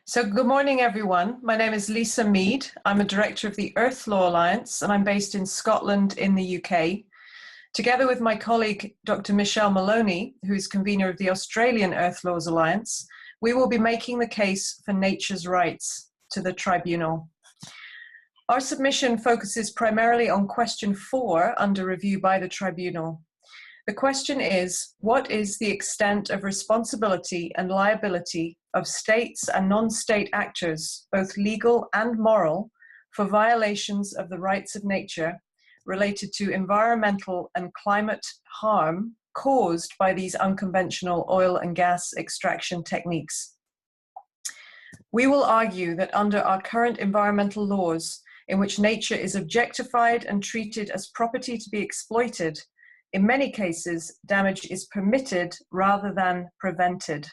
So good morning, everyone. My name is Lisa Mead. I'm a director of the Earth Law Alliance, and I'm based in Scotland in the UK. Together with my colleague, Dr. Michelle Maloney, who's convener of the Australian Earth Laws Alliance, we will be making the case for nature's rights to the Tribunal. Our submission focuses primarily on question 4 under review by the Tribunal. The question is, what is the extent of responsibility and liability of states and non-state actors, both legal and moral, for violations of the rights of nature related to environmental and climate harm caused by these unconventional oil and gas extraction techniques? We will argue that under our current environmental laws, in which nature is objectified and treated as property to be exploited, in many cases, damage is permitted rather than prevented.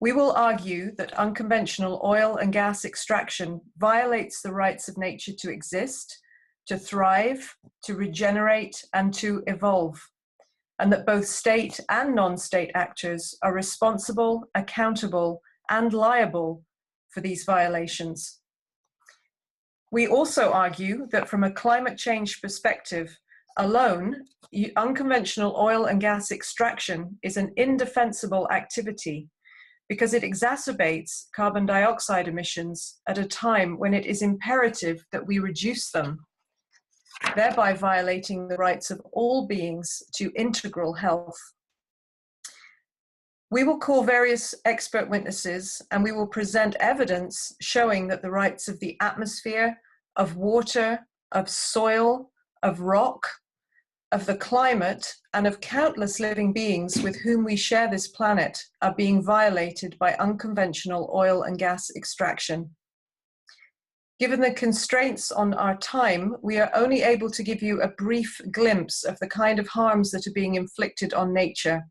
We will argue that unconventional oil and gas extraction violates the rights of nature to exist, to thrive, to regenerate, and to evolve, and that both state and non-state actors are responsible, accountable, and liable for these violations. We also argue that from a climate change perspective alone, unconventional oil and gas extraction is an indefensible activity because it exacerbates carbon dioxide emissions at a time when it is imperative that we reduce them, thereby violating the rights of all beings to integral health. We will call various expert witnesses and we will present evidence showing that the rights of the atmosphere, of water, of soil, of rock, of the climate, and of countless living beings with whom we share this planet are being violated by unconventional oil and gas extraction. Given the constraints on our time, we are only able to give you a brief glimpse of the kind of harms that are being inflicted on nature.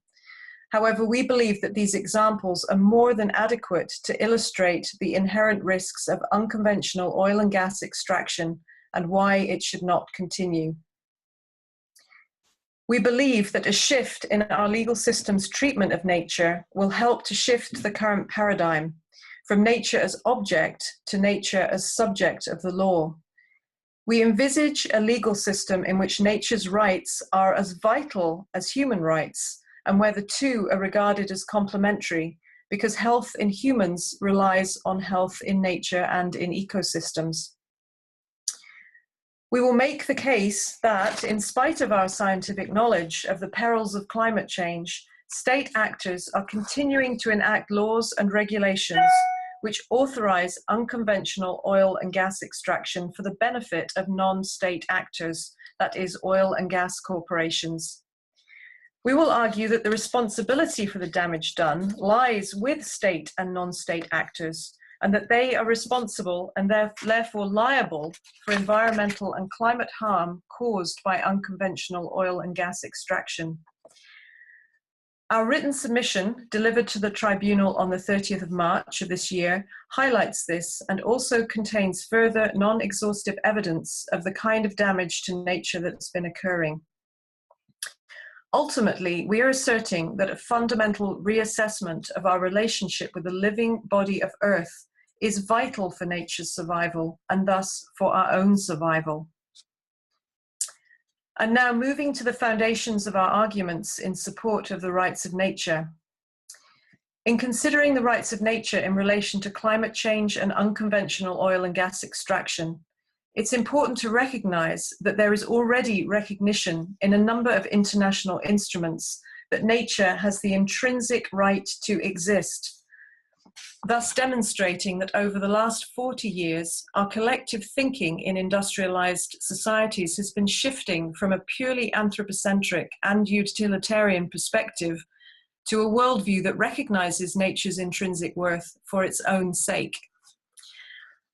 However, we believe that these examples are more than adequate to illustrate the inherent risks of unconventional oil and gas extraction and why it should not continue. We believe that a shift in our legal system's treatment of nature will help to shift the current paradigm from nature as object to nature as subject of the law. We envisage a legal system in which nature's rights are as vital as human rights, and where the two are regarded as complementary, because health in humans relies on health in nature and in ecosystems. We will make the case that, in spite of our scientific knowledge of the perils of climate change, state actors are continuing to enact laws and regulations which authorize unconventional oil and gas extraction for the benefit of non-state actors, that is, oil and gas corporations. We will argue that the responsibility for the damage done lies with state and non-state actors, and that they are responsible and therefore liable for environmental and climate harm caused by unconventional oil and gas extraction. Our written submission, delivered to the Tribunal on the 30th of March of this year, highlights this and also contains further non-exhaustive evidence of the kind of damage to nature that's been occurring. Ultimately, we are asserting that a fundamental reassessment of our relationship with the living body of Earth is vital for nature's survival and thus for our own survival. And now moving to the foundations of our arguments in support of the rights of nature. In considering the rights of nature in relation to climate change and unconventional oil and gas extraction, it's important to recognize that there is already recognition in a number of international instruments that nature has the intrinsic right to exist, thus demonstrating that over the last 40 years, our collective thinking in industrialized societies has been shifting from a purely anthropocentric and utilitarian perspective to a worldview that recognizes nature's intrinsic worth for its own sake.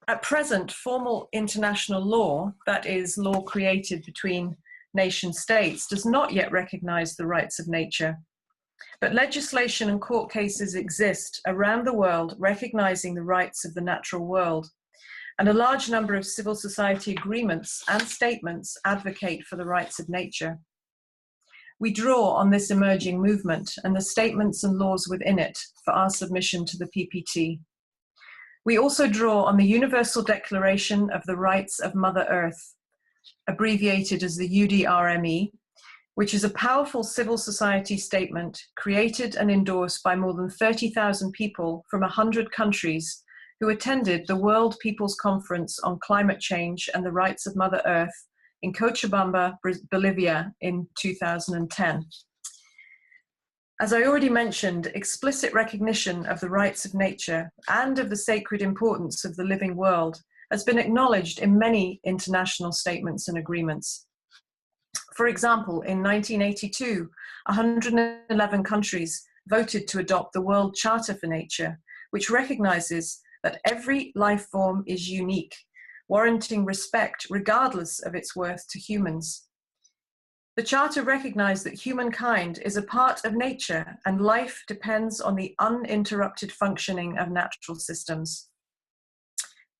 At present, formal international law, that is, law created between nation states, does not yet recognize the rights of nature. But legislation and court cases exist around the world recognizing the rights of the natural world, and a large number of civil society agreements and statements advocate for the rights of nature. We draw on this emerging movement and the statements and laws within it for our submission to the PPT. We also draw on the Universal Declaration of the Rights of Mother Earth, abbreviated as the UDRME, which is a powerful civil society statement created and endorsed by more than 30,000 people from 100 countries who attended the World People's Conference on Climate Change and the Rights of Mother Earth in Cochabamba, Bolivia in 2010. As I already mentioned, explicit recognition of the rights of nature and of the sacred importance of the living world has been acknowledged in many international statements and agreements. For example, in 1982, 111 countries voted to adopt the World Charter for Nature, which recognizes that every life form is unique, warranting respect regardless of its worth to humans. The Charter recognized that humankind is a part of nature and life depends on the uninterrupted functioning of natural systems.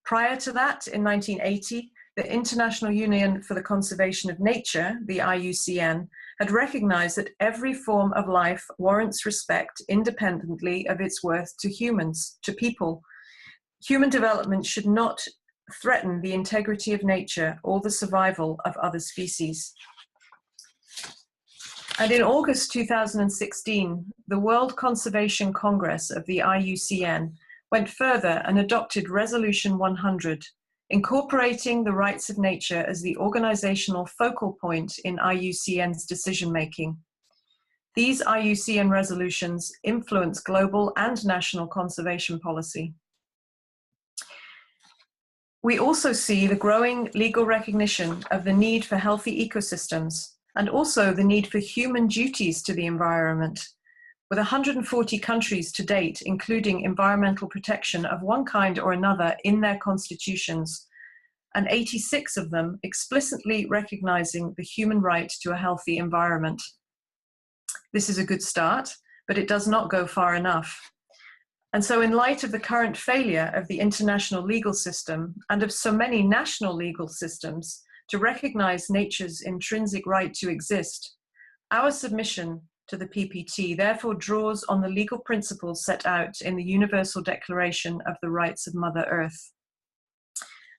Prior to that, in 1980, the International Union for the Conservation of Nature, the IUCN, had recognized that every form of life warrants respect independently of its worth to humans, to people. Human development should not threaten the integrity of nature or the survival of other species. And in August 2016, the World Conservation Congress of the IUCN went further and adopted Resolution 100, incorporating the rights of nature as the organizational focal point in IUCN's decision-making. These IUCN resolutions influence global and national conservation policy. We also see the growing legal recognition of the need for healthy ecosystems and also the need for human duties to the environment, with 140 countries to date, including environmental protection of one kind or another in their constitutions, and 86 of them explicitly recognizing the human right to a healthy environment. This is a good start, but it does not go far enough. And so in light of the current failure of the international legal system and of so many national legal systems to recognize nature's intrinsic right to exist, our submission to the PPT therefore draws on the legal principles set out in the Universal Declaration of the Rights of Mother Earth.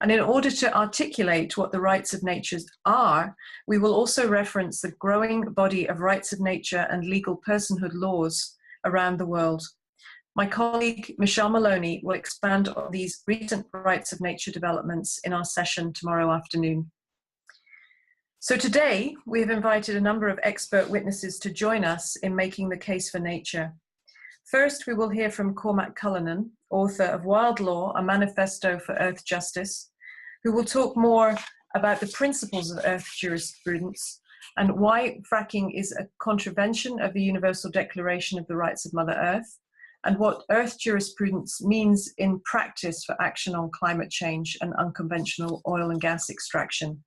And in order to articulate what the rights of nature are, we will also reference the growing body of rights of nature and legal personhood laws around the world. My colleague, Michelle Maloney, will expand on these recent rights of nature developments in our session tomorrow afternoon. So today, we have invited a number of expert witnesses to join us in making the case for nature. First, we will hear from Cormac Cullinan, author of Wild Law, a Manifesto for Earth Justice, who will talk more about the principles of Earth jurisprudence and why fracking is a contravention of the Universal Declaration of the Rights of Mother Earth, and what Earth jurisprudence means in practice for action on climate change and unconventional oil and gas extraction.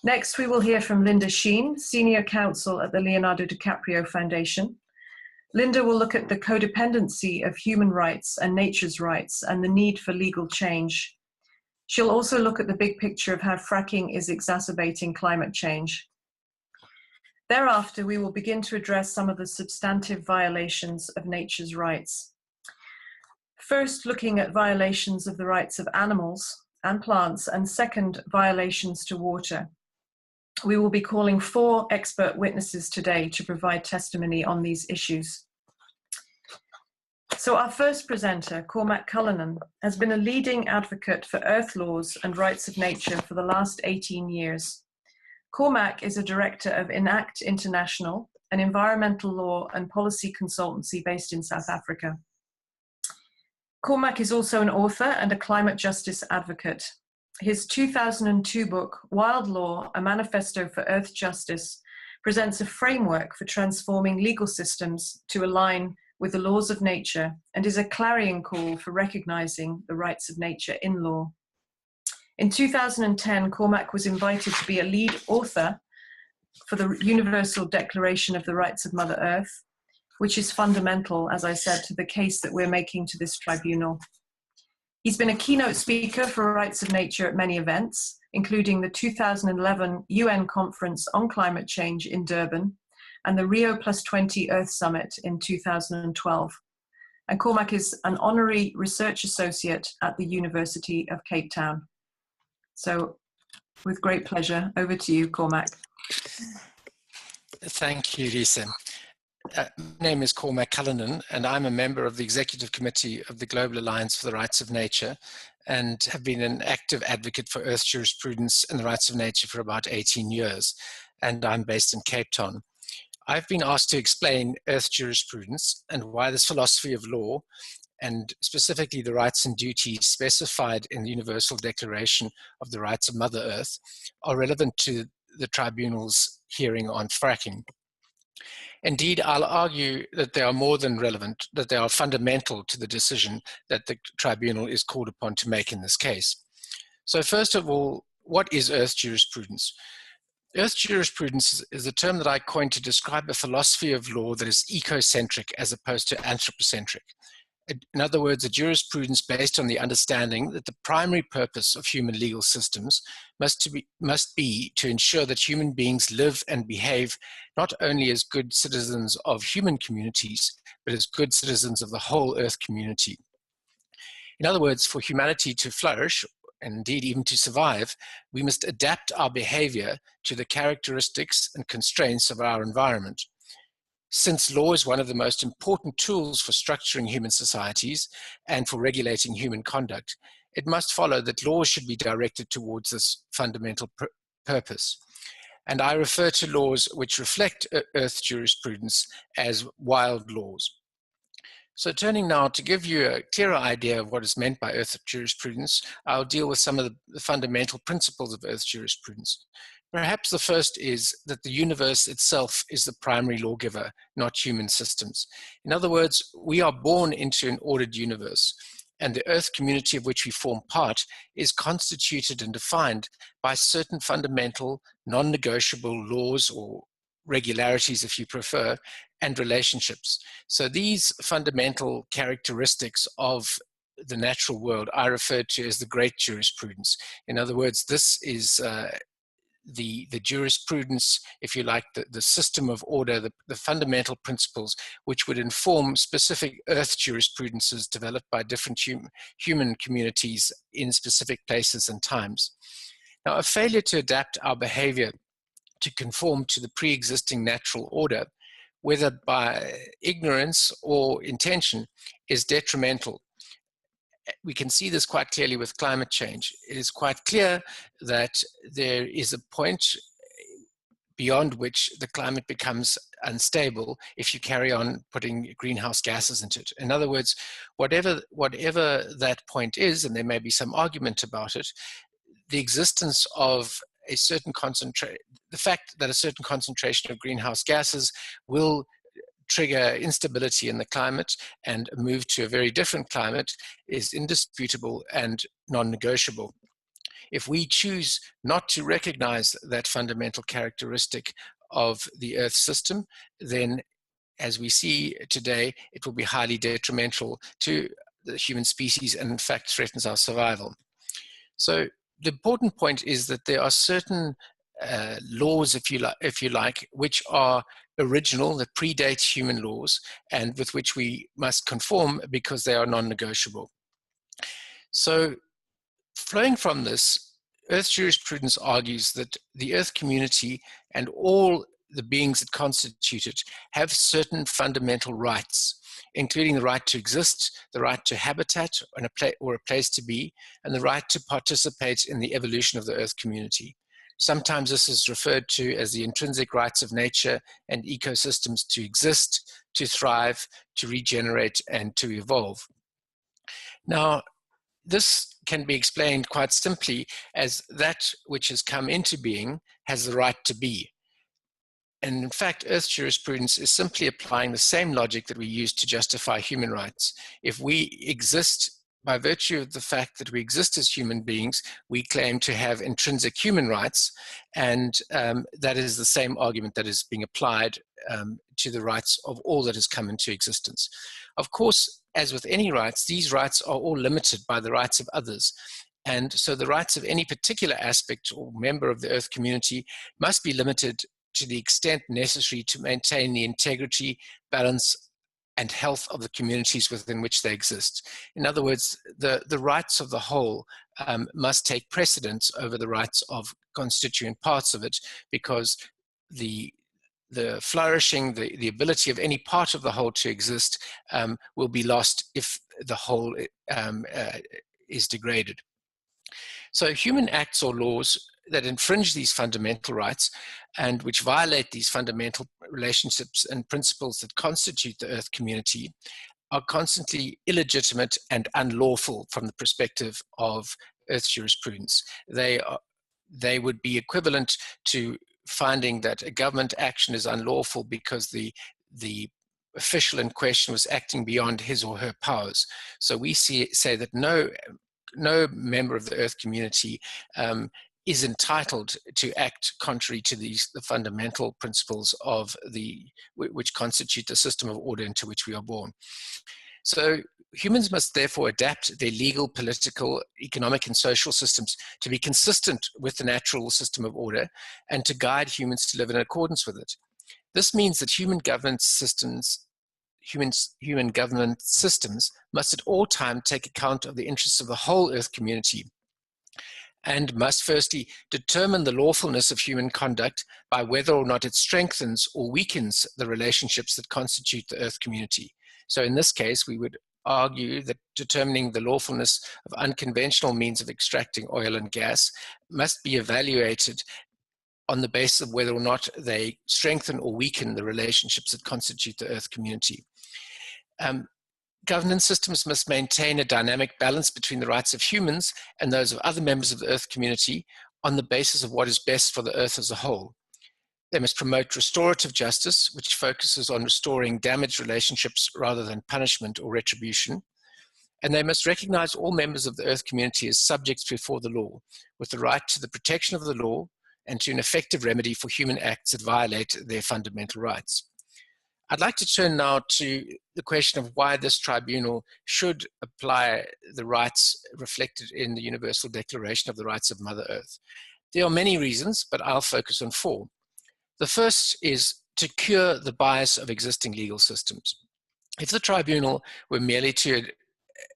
Next, we will hear from Linda Sheehan, Senior Counsel at the Leonardo DiCaprio Foundation. Linda will look at the codependency of human rights and nature's rights and the need for legal change. She'll also look at the big picture of how fracking is exacerbating climate change. Thereafter, we will begin to address some of the substantive violations of nature's rights. First, looking at violations of the rights of animals and plants, and second, violations to water. We will be calling 4 expert witnesses today to provide testimony on these issues. So our first presenter, Cormac Cullinan, has been a leading advocate for earth laws and rights of nature for the last 18 years. Cormac is a director of Enact International, an environmental law and policy consultancy based in South Africa. Cormac is also an author and a climate justice advocate. His 2002 book, Wild Law, a Manifesto for Earth Justice, presents a framework for transforming legal systems to align with the laws of nature and is a clarion call for recognizing the rights of nature in law. In 2010, Cormac was invited to be a lead author for the Universal Declaration of the Rights of Mother Earth, which is fundamental, as I said, to the case that we're making to this tribunal. He's been a keynote speaker for rights of nature at many events, including the 2011 UN Conference on Climate Change in Durban and the Rio+20 Earth Summit in 2012. And Cormac is an honorary research associate at the University of Cape Town. So with great pleasure, over to you, Cormac. Thank you, Lisa. My name is Cormac Cullinan, and I'm a member of the Executive Committee of the Global Alliance for the Rights of Nature, and have been an active advocate for Earth jurisprudence and the rights of nature for about 18 years, and I'm based in Cape Town. I've been asked to explain Earth jurisprudence and why this philosophy of law, and specifically the rights and duties specified in the Universal Declaration of the Rights of Mother Earth, are relevant to the Tribunal's hearing on fracking. Indeed, I'll argue that they are more than relevant, that they are fundamental to the decision that the Tribunal is called upon to make in this case. So first of all, what is Earth jurisprudence? Earth jurisprudence is a term that I coined to describe a philosophy of law that is ecocentric as opposed to anthropocentric. In other words, a jurisprudence based on the understanding that the primary purpose of human legal systems must be to ensure that human beings live and behave not only as good citizens of human communities, but as good citizens of the whole Earth community. In other words, for humanity to flourish, and indeed even to survive, we must adapt our behavior to the characteristics and constraints of our environment. Since law is one of the most important tools for structuring human societies and for regulating human conduct, it must follow that laws should be directed towards this fundamental purpose. And I refer to laws which reflect Earth jurisprudence as wild laws. So turning now to give you a clearer idea of what is meant by Earth jurisprudence, I'll deal with some of the fundamental principles of Earth jurisprudence. Perhaps the first is that the universe itself is the primary lawgiver, not human systems. In other words, we are born into an ordered universe, and the Earth community of which we form part is constituted and defined by certain fundamental, non-negotiable laws or regularities, if you prefer, and relationships. So these fundamental characteristics of the natural world I refer to as the Great Jurisprudence. In other words, this is the jurisprudence, if you like, the system of order, the fundamental principles which would inform specific Earth jurisprudences developed by different human communities in specific places and times. Now, a failure to adapt our behavior to conform to the pre-existing natural order, whether by ignorance or intention, is detrimental. We can see this quite clearly with climate change. It is quite clear that there is a point beyond which the climate becomes unstable if you carry on putting greenhouse gases into it. In other words, whatever that point is, and there may be some argument about it, the existence of a certain the fact that a certain concentration of greenhouse gases will trigger instability in the climate and a move to a very different climate is indisputable and non-negotiable. If we choose not to recognize that fundamental characteristic of the Earth system, then as we see today, it will be highly detrimental to the human species and in fact threatens our survival. So the important point is that there are certain laws, if you like, which are original, that predate human laws, and with which we must conform because they are non-negotiable. So flowing from this, Earth jurisprudence argues that the Earth community and all the beings that constitute it have certain fundamental rights, including the right to exist, the right to habitat or a place to be, and the right to participate in the evolution of the Earth community. Sometimes this is referred to as the intrinsic rights of nature and ecosystems to exist, to thrive, to regenerate, and to evolve. Now, this can be explained quite simply as that which has come into being has the right to be. And in fact, Earth jurisprudence is simply applying the same logic that we use to justify human rights. If we exist, by virtue of the fact that we exist as human beings, we claim to have intrinsic human rights, and that is the same argument that is being applied to the rights of all that has come into existence. Of course, as with any rights, these rights are all limited by the rights of others. And so the rights of any particular aspect or member of the Earth community must be limited to the extent necessary to maintain the integrity, balance, and health of the communities within which they exist. In other words, the rights of the whole must take precedence over the rights of constituent parts of it, because the flourishing, the ability of any part of the whole to exist will be lost if the whole is degraded. So human acts or laws that infringe these fundamental rights and which violate these fundamental relationships and principles that constitute the Earth community are constantly illegitimate and unlawful from the perspective of Earth jurisprudence. They would be equivalent to finding that a government action is unlawful because the official in question was acting beyond his or her powers. So we say that no member of the Earth community is entitled to act contrary to the fundamental principles of which constitute the system of order into which we are born. So humans must therefore adapt their legal, political, economic, and social systems to be consistent with the natural system of order and to guide humans to live in accordance with it. This means that human governance systems must at all times take account of the interests of the whole Earth community, and must firstly determine the lawfulness of human conduct by whether or not it strengthens or weakens the relationships that constitute the Earth community. So in this case, we would argue that determining the lawfulness of unconventional means of extracting oil and gas must be evaluated on the basis of whether or not they strengthen or weaken the relationships that constitute the Earth community. Governance systems must maintain a dynamic balance between the rights of humans and those of other members of the Earth community on the basis of what is best for the Earth as a whole. They must promote restorative justice, which focuses on restoring damaged relationships rather than punishment or retribution. And they must recognize all members of the Earth community as subjects before the law, with the right to the protection of the law and to an effective remedy for human acts that violate their fundamental rights. I'd like to turn now to the question of why this tribunal should apply the rights reflected in the Universal Declaration of the Rights of Mother Earth. There are many reasons, but I'll focus on four. The first is to cure the bias of existing legal systems. If the tribunal were merely to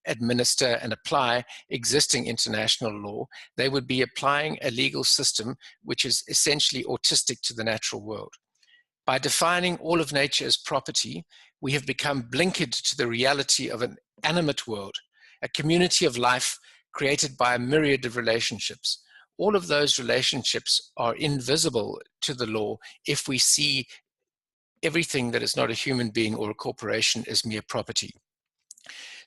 administer and apply existing international law, they would be applying a legal system which is essentially autistic to the natural world. By defining all of nature as property, we have become blinkered to the reality of an animate world, a community of life created by a myriad of relationships. All of those relationships are invisible to the law if we see everything that is not a human being or a corporation as mere property.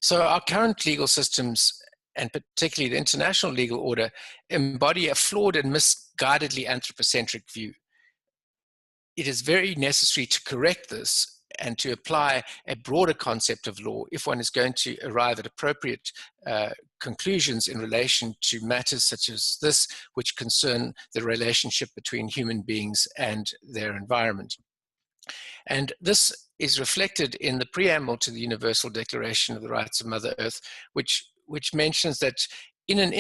So our current legal systems, and particularly the international legal order, embody a flawed and misguidedly anthropocentric view. It is very necessary to correct this and to apply a broader concept of law if one is going to arrive at appropriate conclusions in relation to matters such as this, which concern the relationship between human beings and their environment. And this is reflected in the preamble to the Universal Declaration of the Rights of Mother Earth, which mentions that in an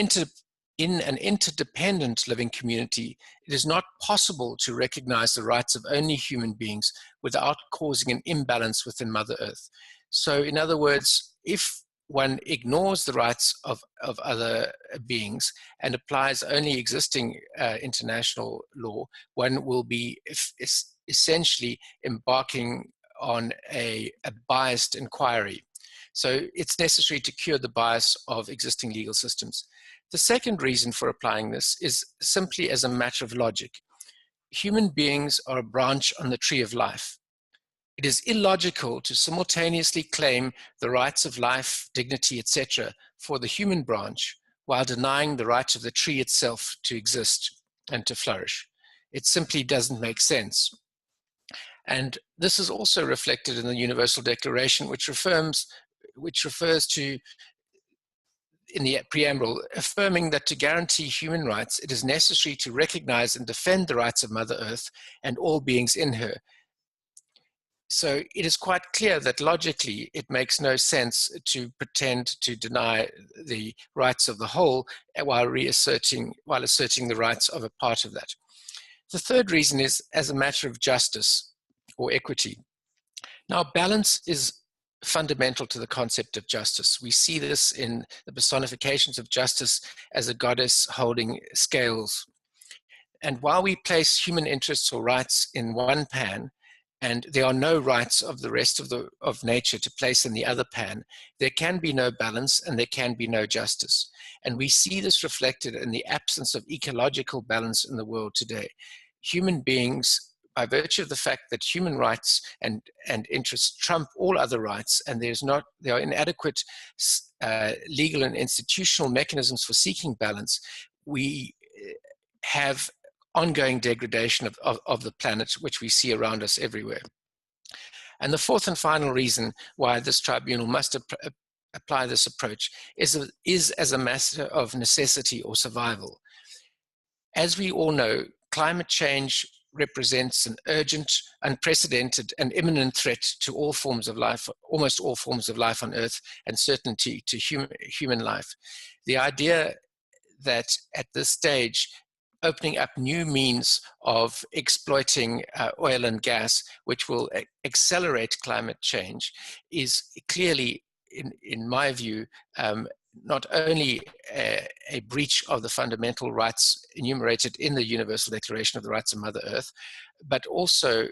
interdependent living community, it is not possible to recognize the rights of only human beings without causing an imbalance within Mother Earth. So in other words, if one ignores the rights of other beings and applies only existing international law, one will be essentially embarking on a biased inquiry. So it's necessary to cure the bias of existing legal systems. The second reason for applying this is simply as a matter of logic. Human beings are a branch on the tree of life. It is illogical to simultaneously claim the rights of life, dignity, etc. for the human branch while denying the right of the tree itself to exist and to flourish. It simply doesn't make sense. And this is also reflected in the Universal Declaration, which refers to, in the preamble, affirming that to guarantee human rights, it is necessary to recognize and defend the rights of Mother Earth and all beings in her. So it is quite clear that logically it makes no sense to pretend to deny the rights of the whole while asserting the rights of a part of that. The third reason is as a matter of justice or equity. Now, balance is fundamental to the concept of justice. We see this in the personifications of justice as a goddess holding scales. And while we place human interests or rights in one pan, and there are no rights of the rest of nature to place in the other pan, there can be no balance and there can be no justice. And we see this reflected in the absence of ecological balance in the world today. Human beings, by virtue of the fact that human rights and interests trump all other rights, and there are inadequate legal and institutional mechanisms for seeking balance, we have ongoing degradation of the planet, which we see around us everywhere. And the fourth and final reason why this tribunal must apply this approach is as a matter of necessity or survival. As we all know, climate change represents an urgent, unprecedented, and imminent threat to all forms of life, almost all forms of life on Earth, and certainty to human life. The idea that at this stage, opening up new means of exploiting oil and gas, which will accelerate climate change, is clearly, in my view, not only a breach of the fundamental rights enumerated in the Universal Declaration of the Rights of Mother Earth, but also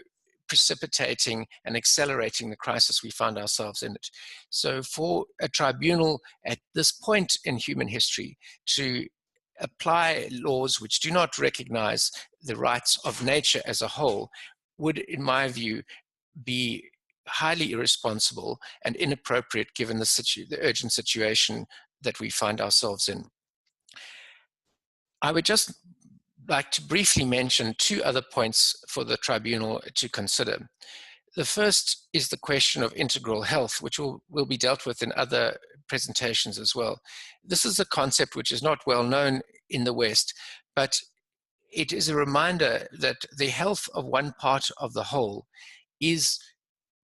precipitating and accelerating the crisis we find ourselves in it. So for a tribunal at this point in human history to apply laws which do not recognize the rights of nature as a whole would, in my view, be highly irresponsible and inappropriate given the urgent situation that we find ourselves in. I would just like to briefly mention two other points for the tribunal to consider. The first is the question of integral health, which will be dealt with in other presentations as well. This is a concept which is not well known in the West, but it is a reminder that the health of one part of the whole is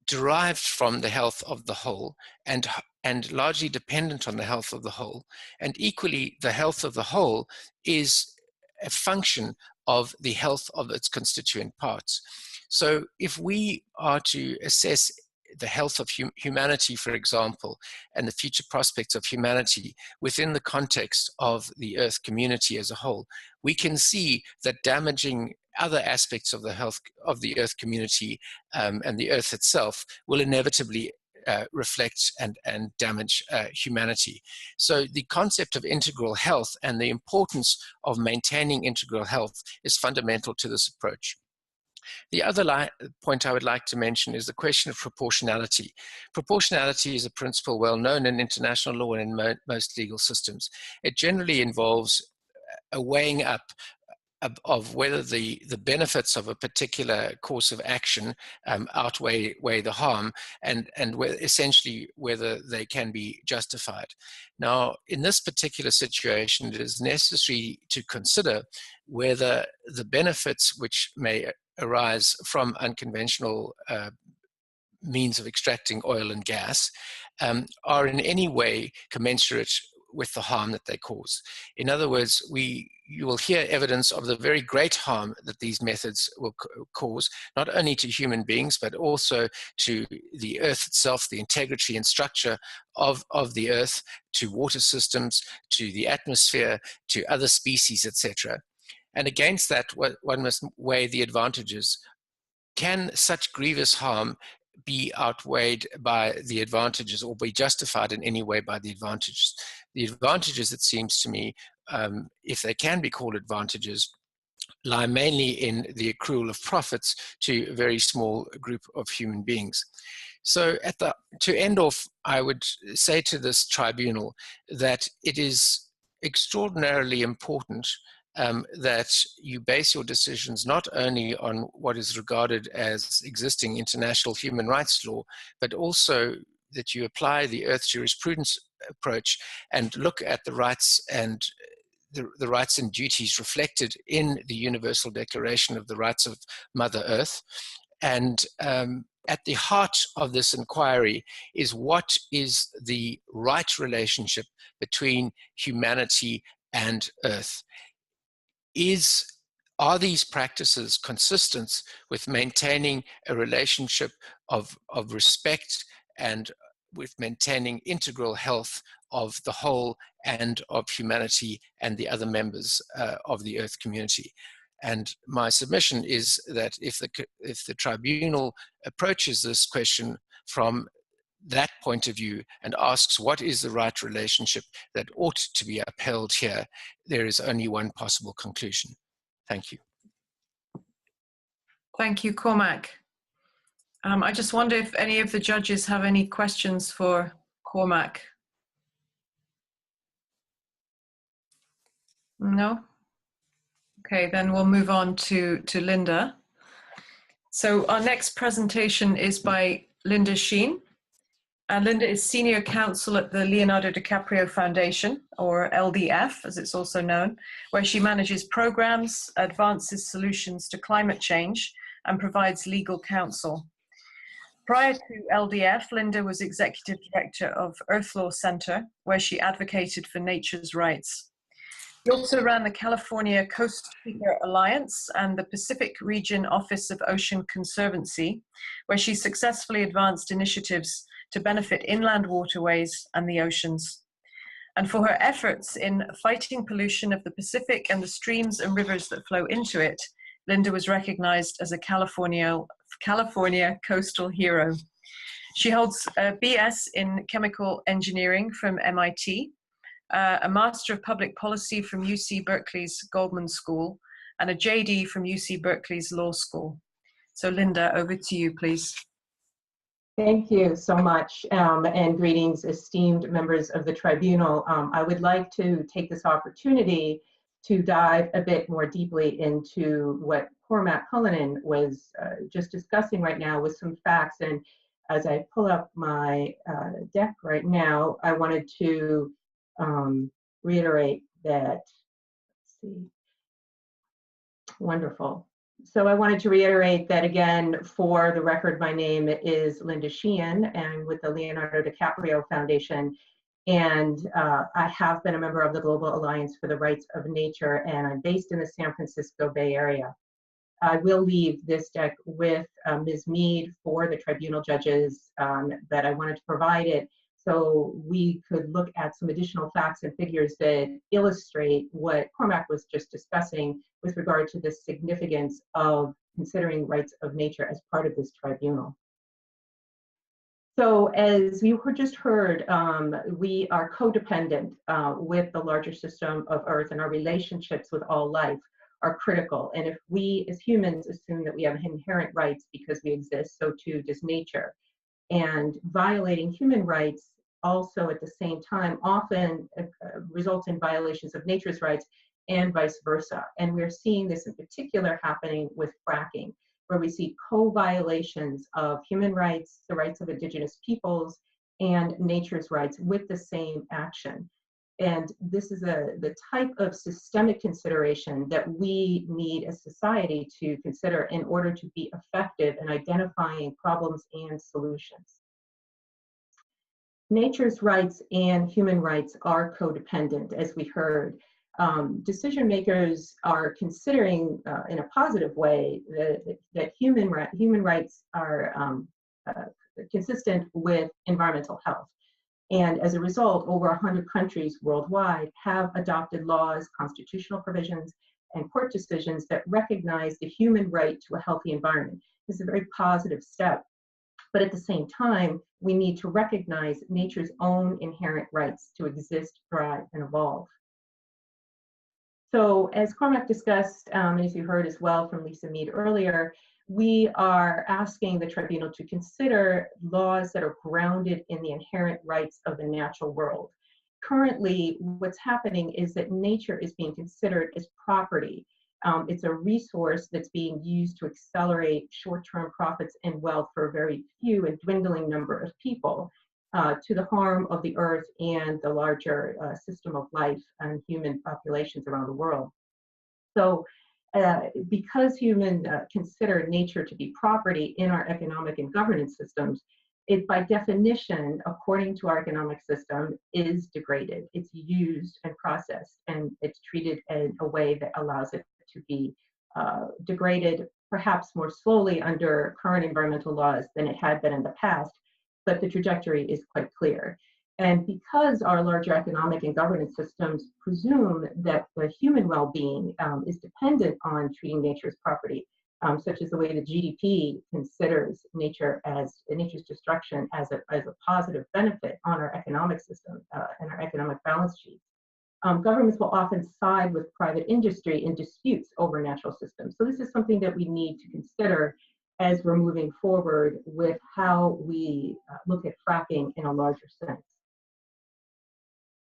derived from the health of the whole and largely dependent on the health of the whole. And equally, the health of the whole is a function of the health of its constituent parts. So if we are to assess the health of humanity, for example, and the future prospects of humanity within the context of the Earth community as a whole, we can see that damaging other aspects of the health of the Earth community and the Earth itself will inevitably reflect and damage humanity. So the concept of integral health and the importance of maintaining integral health is fundamental to this approach. The other point I would like to mention is the question of proportionality. Proportionality is a principle well known in international law and in most legal systems. It generally involves a weighing up of whether the benefits of a particular course of action outweigh the harm, and essentially whether they can be justified. Now, in this particular situation, it is necessary to consider whether the benefits which may arise from unconventional means of extracting oil and gas are in any way commensurate with the harm that they cause. In other words, you will hear evidence of the very great harm that these methods will cause, not only to human beings, but also to the Earth itself, the integrity and structure of the Earth, to water systems, to the atmosphere, to other species, etc. And against that, one must weigh the advantages. Can such grievous harm be outweighed by the advantages or be justified in any way by the advantages? The advantages, it seems to me, if they can be called advantages, lie mainly in the accrual of profits to a very small group of human beings. So to end off, I would say to this tribunal that it is extraordinarily important that you base your decisions not only on what is regarded as existing international human rights law, but also that you apply the Earth jurisprudence approach and look at the rights and the rights and duties reflected in the Universal Declaration of the Rights of Mother Earth. And at the heart of this inquiry is what is the right relationship between humanity and Earth. Are these practices consistent with maintaining a relationship of respect and with maintaining integral health of the whole and of humanity and the other members of the Earth community. And my submission is that if the tribunal approaches this question from that point of view and asks what is the right relationship that ought to be upheld here, there is only one possible conclusion. Thank you. Thank you, Cormac. I just wonder if any of the judges have any questions for Cormac. No? Okay, then we'll move on to Linda. So our next presentation is by Linda Sheehan. And Linda is Senior Counsel at the Leonardo DiCaprio Foundation, or LDF, as it's also known, where she manages programs, advances solutions to climate change, and provides legal counsel. Prior to LDF, Linda was Executive Director of Earth Law Center, where she advocated for nature's rights. She also ran the California Coast Speaker Alliance and the Pacific Region Office of Ocean Conservancy, where she successfully advanced initiatives to benefit inland waterways and the oceans. And for her efforts in fighting pollution of the Pacific and the streams and rivers that flow into it, Linda was recognized as a California coastal hero. She holds a BS in chemical engineering from MIT, a Master of Public Policy from UC Berkeley's Goldman School, and a JD from UC Berkeley's Law School. So Linda, over to you, please. Thank you so much, and greetings, esteemed members of the tribunal. I would like to take this opportunity to dive a bit more deeply into what Cormac Cullinan was just discussing right now with some facts. And as I pull up my deck right now, I wanted to reiterate that, let's see, wonderful. So I wanted to reiterate that again, for the record, my name is Linda Sheehan, and with the Leonardo DiCaprio Foundation. And I have been a member of the Global Alliance for the Rights of Nature, and I'm based in the San Francisco Bay Area. I will leave this deck with Ms. Mead for the tribunal judges, that I wanted to provide it so we could look at some additional facts and figures that illustrate what Cormac was just discussing with regard to the significance of considering rights of nature as part of this tribunal. So as you just heard, we are codependent with the larger system of Earth, and our relationships with all life are critical. And if we as humans assume that we have inherent rights because we exist, so too does nature. And violating human rights also at the same time often results in violations of nature's rights and vice versa. And we're seeing this in particular happening with fracking, where we see co-violations of human rights, the rights of indigenous peoples, and nature's rights with the same action. And this is the type of systemic consideration that we need as society to consider in order to be effective in identifying problems and solutions. Nature's rights and human rights are codependent, as we heard. Decision makers are considering in a positive way that human rights are consistent with environmental health. And as a result, over 100 countries worldwide have adopted laws, constitutional provisions, and court decisions that recognize the human right to a healthy environment. This is a very positive step. But at the same time, we need to recognize nature's own inherent rights to exist, thrive, and evolve. So as Cormac discussed, and as you heard as well from Lisa Mead earlier, we are asking the tribunal to consider laws that are grounded in the inherent rights of the natural world. Currently, what's happening is that nature is being considered as property. It's a resource that's being used to accelerate short-term profits and wealth for a very few and dwindling number of people, to the harm of the earth and the larger system of life and human populations around the world. So because humans consider nature to be property in our economic and governance systems, it by definition, according to our economic system, is degraded. It's used and processed, and it's treated in a way that allows it to be degraded perhaps more slowly under current environmental laws than it had been in the past. but the trajectory is quite clear. And because our larger economic and governance systems presume that the human well-being is dependent on treating nature as property, such as the way the GDP considers nature's destruction as a positive benefit on our economic system and our economic balance sheets, governments will often side with private industry in disputes over natural systems. So this is something that we need to consider as we're moving forward with how we look at fracking in a larger sense.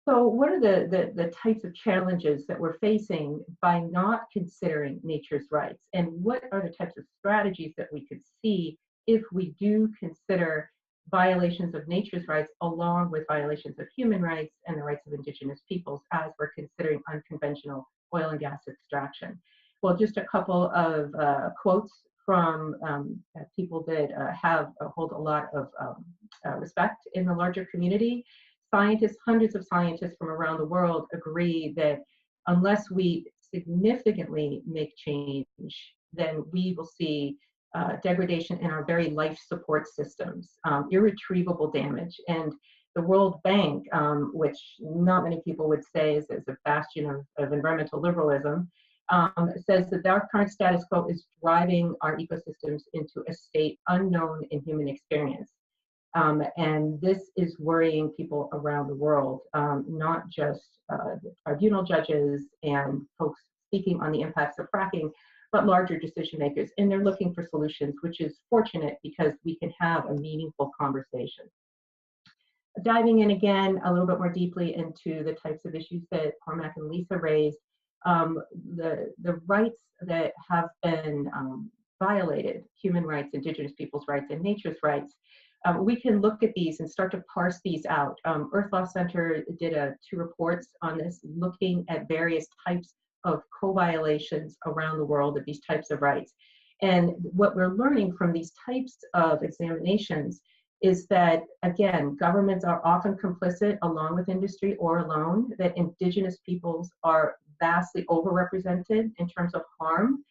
So what are the types of challenges that we're facing by not considering nature's rights? And what are the types of strategies that we could see if we do consider violations of nature's rights along with violations of human rights and the rights of indigenous peoples as we're considering unconventional oil and gas extraction? Well, just a couple of quotes from people that hold a lot of respect in the larger community. Scientists, hundreds of scientists from around the world agree that unless we significantly make change, then we will see degradation in our very life support systems, irretrievable damage. And the World Bank, which not many people would say is a bastion of environmental liberalism, says that our current status quo is driving our ecosystems into a state unknown in human experience. And this is worrying people around the world, not just the tribunal judges and folks speaking on the impacts of fracking, but larger decision makers. And they're looking for solutions, which is fortunate because we can have a meaningful conversation. Diving in again a little bit more deeply into the types of issues that Cormac and Lisa raised, the rights that have been violated, human rights, indigenous people's rights, and nature's rights, we can look at these and start to parse these out. Earth Law Center did 2 reports on this, looking at various types of co-violations around the world of these types of rights. And what we're learning from these types of examinations is that, again, governments are often complicit along with industry or alone, that indigenous peoples are vastly overrepresented in terms of harm,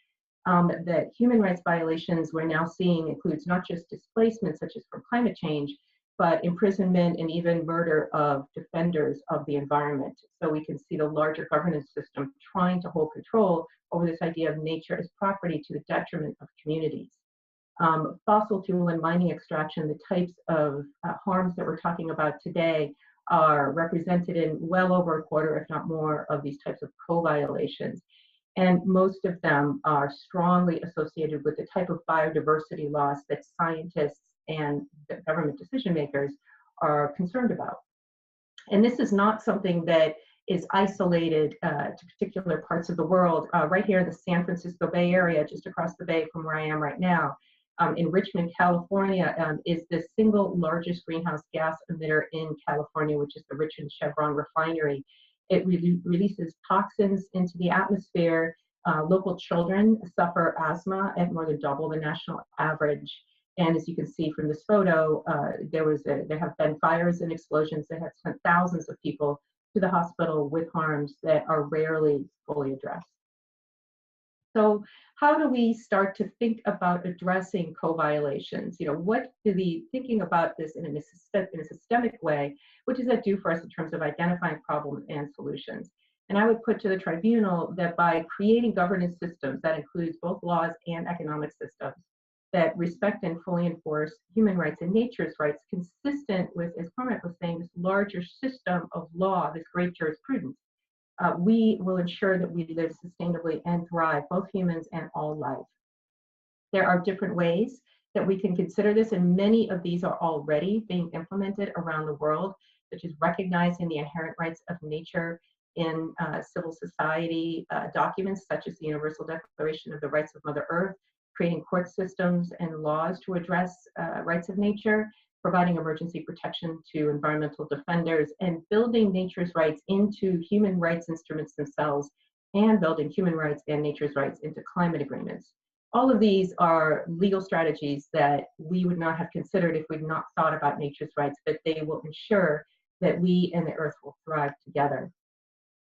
that human rights violations we're now seeing includes not just displacement such as from climate change, but imprisonment and even murder of defenders of the environment. So we can see the larger governance system trying to hold control over this idea of nature as property to the detriment of communities. Fossil fuel and mining extraction, the types of harms that we're talking about today, are represented in well over a quarter, if not more, of these types of co-violations. And most of them are strongly associated with the type of biodiversity loss that scientists and government decision makers are concerned about. And this is not something that is isolated to particular parts of the world. Right here in the San Francisco Bay Area, just across the bay from where I am right now, in Richmond, California, is the single largest greenhouse gas emitter in California, which is the Richmond Chevron refinery. It releases toxins into the atmosphere. Local children suffer asthma at more than double the national average. And as you can see from this photo, there have been fires and explosions that have sent thousands of people to the hospital with harms that are rarely fully addressed. So how do we start to think about addressing co-violations? What do the thinking about this in a systemic way, what does that do for us in terms of identifying problems and solutions? And I would put to the tribunal that by creating governance systems that includes both laws and economic systems that respect and fully enforce human rights and nature's rights, consistent with, as Cormac was saying, this larger system of law, this great jurisprudence, we will ensure that we live sustainably and thrive, both humans and all life. There are different ways that we can consider this, and many of these are already being implemented around the world, such as recognizing the inherent rights of nature in civil society documents, such as the Universal Declaration of the Rights of Mother Earth, creating court systems and laws to address rights of nature, providing emergency protection to environmental defenders, and building nature's rights into human rights instruments themselves, and building human rights and nature's rights into climate agreements. All of these are legal strategies that we would not have considered if we'd not thought about nature's rights, but they will ensure that we and the earth will thrive together.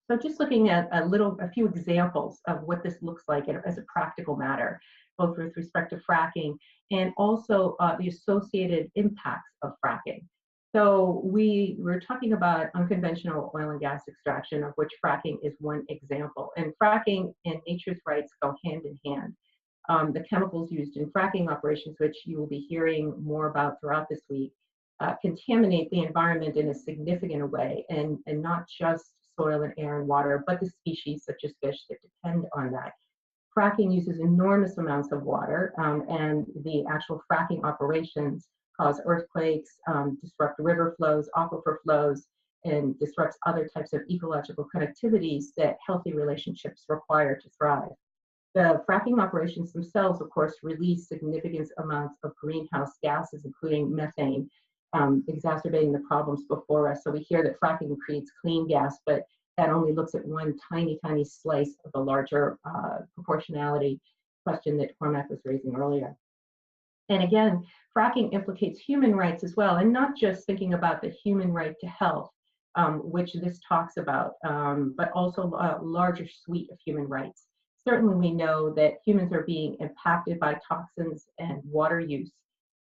So just looking at a few examples of what this looks like as a practical matter. both with respect to fracking and also the associated impacts of fracking. So we're talking about unconventional oil and gas extraction, of which fracking is one example. And fracking and nature's rights go hand in hand. The chemicals used in fracking operations, which you will be hearing more about throughout this week, contaminate the environment in a significant way, and not just soil and air and water, but the species such as fish that depend on that. Fracking uses enormous amounts of water, and the actual fracking operations cause earthquakes, disrupt river flows, aquifer flows, and disrupts other types of ecological connectivities that healthy relationships require to thrive. The fracking operations themselves, of course, release significant amounts of greenhouse gases, including methane, exacerbating the problems before us. So we hear that fracking creates clean gas, but that only looks at one tiny, tiny slice of the larger proportionality question that Cormac was raising earlier. And again, fracking implicates human rights as well, and not just thinking about the human right to health, which this talks about, but also a larger suite of human rights. Certainly we know that humans are being impacted by toxins and water use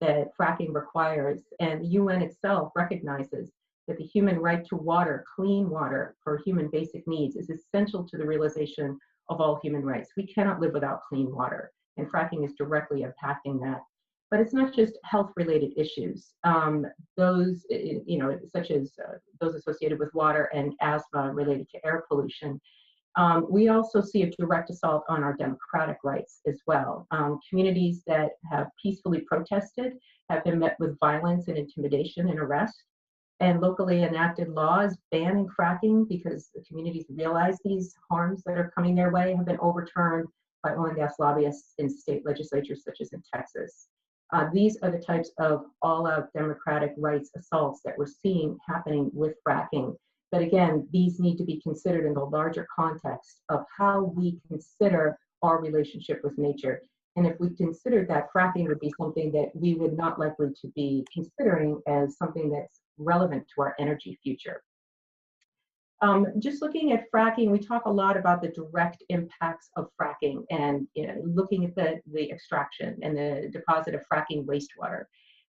that fracking requires, and the UN itself recognizes that the human right to water, clean water for human basic needs, is essential to the realization of all human rights. We cannot live without clean water, and fracking is directly impacting that. But it's not just health-related issues. Those, such as those associated with water and asthma related to air pollution. We also see a direct assault on our democratic rights as well. Communities that have peacefully protested have been met with violence and intimidation and arrest. And locally enacted laws banning fracking because the communities realize these harms that are coming their way have been overturned by oil and gas lobbyists in state legislatures such as in Texas. These are the types of all-out democratic rights assaults that we're seeing happening with fracking. But again, these need to be considered in the larger context of how we consider our relationship with nature. And if we considered that, fracking would be something that we would not likely to be considering as something that's relevant to our energy future. Just looking at fracking, we talk a lot about the direct impacts of fracking and looking at the extraction and the deposit of fracking wastewater.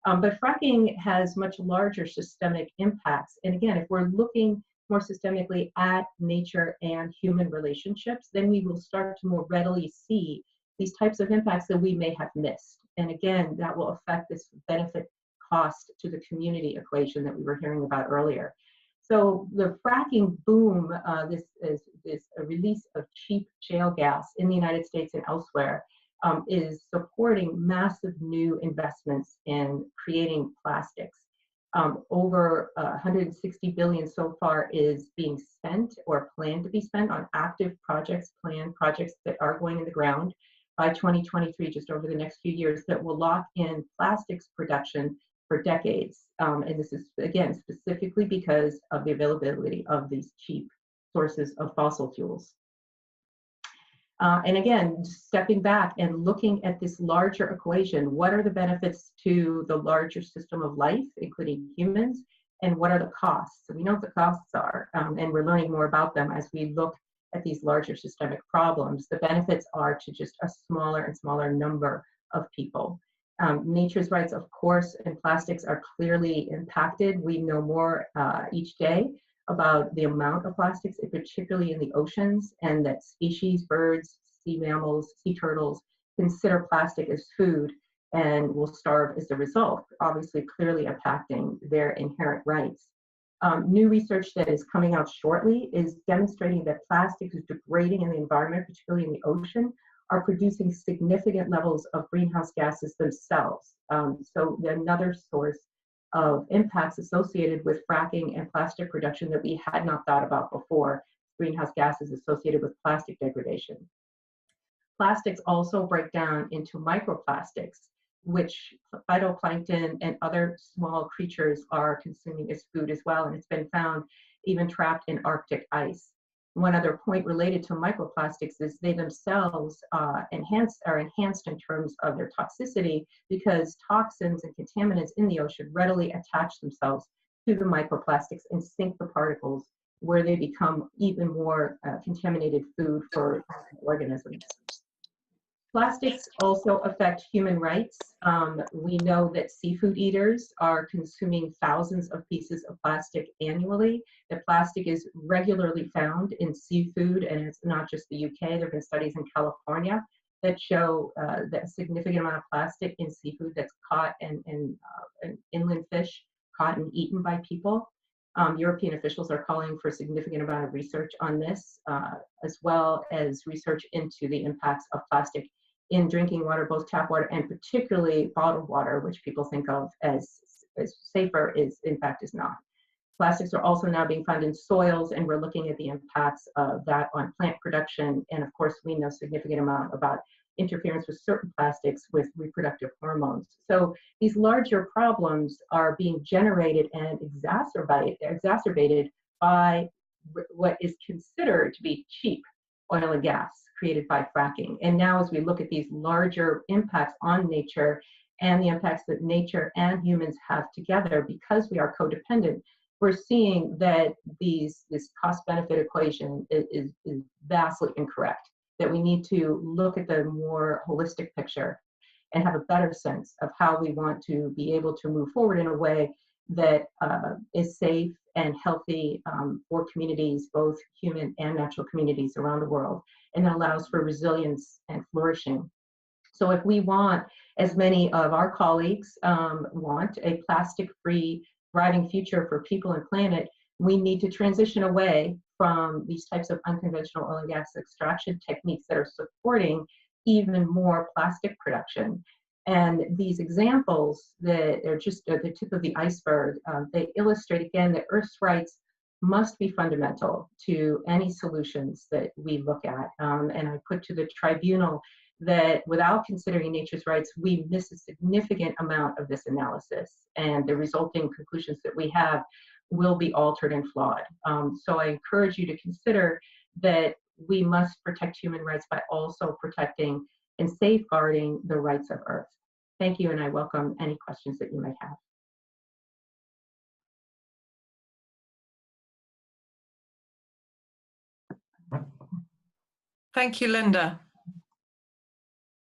But fracking has much larger systemic impacts. And again, if we're looking more systemically at nature and human relationships, then we will start to more readily see these types of impacts that we may have missed. And again, that will affect this benefit cost to the community equation that we were hearing about earlier. So the fracking boom, this release of cheap shale gas in the United States and elsewhere, is supporting massive new investments in creating plastics. Over 160 billion so far is being spent or planned to be spent on active projects, planned projects that are going in the ground by 2023, just over the next few years, that will lock in plastics production for decades. And this is, again, specifically because of the availability of these cheap sources of fossil fuels. And again, stepping back and looking at this larger equation, what are the benefits to the larger system of life, including humans, and what are the costs? So we know what the costs are, and we're learning more about them as we look at these larger systemic problems. The benefits are to just a smaller and smaller number of people. Nature's rights, of course, and plastics are clearly impacted. We know more each day about the amount of plastics, particularly in the oceans, and that species, birds, sea mammals, sea turtles, consider plastic as food and will starve as a result, obviously clearly impacting their inherent rights. New research that is coming out shortly is demonstrating that plastics is degrading in the environment, particularly in the ocean, are producing significant levels of greenhouse gases themselves. So another source of impacts associated with fracking and plastic production that we had not thought about before, greenhouse gases associated with plastic degradation. Plastics also break down into microplastics, which phytoplankton and other small creatures are consuming as food as well, and it's been found even trapped in Arctic ice. One other point related to microplastics is they themselves are enhanced in terms of their toxicity because toxins and contaminants in the ocean readily attach themselves to the microplastics and sink the particles where they become even more contaminated food for organisms. Plastics also affect human rights. We know that seafood eaters are consuming thousands of pieces of plastic annually. That plastic is regularly found in seafood, and it's not just the UK. There have been studies in California that show that a significant amount of plastic in seafood that's caught and inland fish caught and eaten by people. European officials are calling for a significant amount of research on this, as well as research into the impacts of plastic in drinking water, both tap water and particularly bottled water, which people think of as safer, in fact is not. Plastics are also now being found in soils, and we're looking at the impacts of that on plant production. And of course, we know a significant amount about interference with certain plastics with reproductive hormones. So these larger problems are being generated and exacerbated by what is considered to be cheap oil and gas created by fracking. And now as we look at these larger impacts on nature and the impacts that nature and humans have together, because we are codependent, we're seeing that this cost-benefit equation is vastly incorrect, that we need to look at the more holistic picture and have a better sense of how we want to be able to move forward in a way that is safe and healthy for communities, both human and natural communities around the world, and that allows for resilience and flourishing. So if we want, as many of our colleagues want, a plastic-free, thriving future for people and planet, we need to transition away from these types of unconventional oil and gas extraction techniques that are supporting even more plastic production. And these examples that are just the tip of the iceberg, they illustrate again that Earth's rights must be fundamental to any solutions that we look at. And I put to the tribunal that without considering nature's rights, we miss a significant amount of this analysis, and the resulting conclusions that we have will be altered and flawed. So I encourage you to consider that we must protect human rights by also protecting and safeguarding the rights of Earth. Thank you, and I welcome any questions that you might have. Thank you, Linda.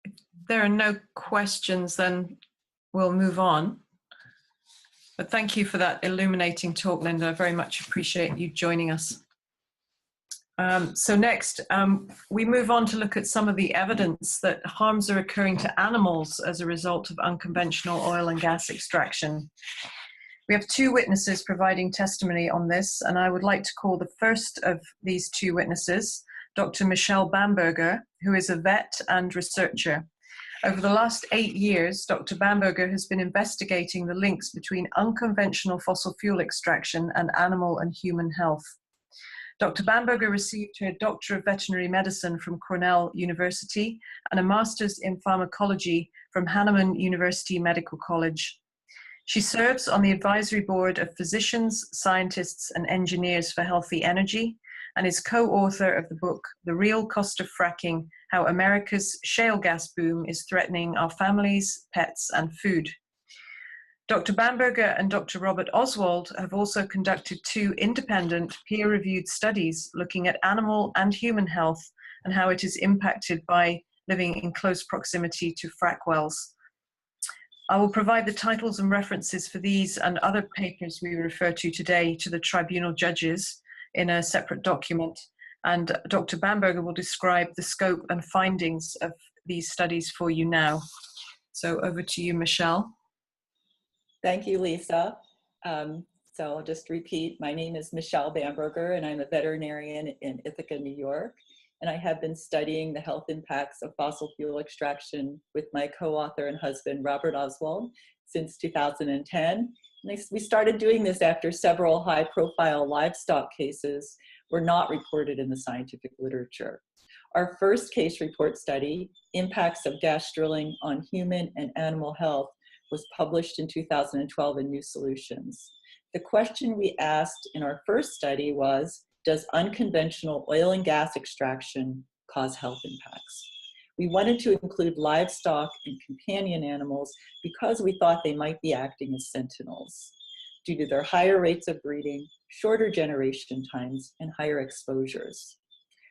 If there are no questions, then we'll move on. But thank you for that illuminating talk, Linda. I very much appreciate you joining us. So next, we move on to look at some of the evidence that harms are occurring to animals as a result of unconventional oil and gas extraction. We have two witnesses providing testimony on this, and I would like to call the first of these two witnesses, Dr. Michelle Bamberger, who is a vet and researcher. Over the last 8 years, Dr. Bamberger has been investigating the links between unconventional fossil fuel extraction and animal and human health. Dr. Bamberger received her Doctor of Veterinary Medicine from Cornell University and a Master's in Pharmacology from Hahnemann University Medical College. She serves on the advisory board of Physicians, Scientists, and Engineers for Healthy Energy and is co-author of the book, The Real Cost of Fracking: How America's Shale Gas Boom is Threatening Our Families, Pets, and Food. Dr. Bamberger and Dr. Robert Oswald have also conducted 2 independent peer-reviewed studies looking at animal and human health and how it is impacted by living in close proximity to frack wells. I will provide the titles and references for these and other papers we refer to today to the tribunal judges in a separate document, and Dr. Bamberger will describe the scope and findings of these studies for you now. So over to you, Michelle. Thank you, Lisa. So I'll just repeat, my name is Michelle Bamberger, and I'm a veterinarian in Ithaca, New York. And I have been studying the health impacts of fossil fuel extraction with my co-author and husband, Robert Oswald, since 2010. And we started doing this after several high-profile livestock cases were not reported in the scientific literature. Our first case report study, Impacts of Gas Drilling on Human and Animal Health, was published in 2012 in New Solutions. The question we asked in our first study was, does unconventional oil and gas extraction cause health impacts? We wanted to include livestock and companion animals because we thought they might be acting as sentinels due to their higher rates of breeding, shorter generation times, and higher exposures.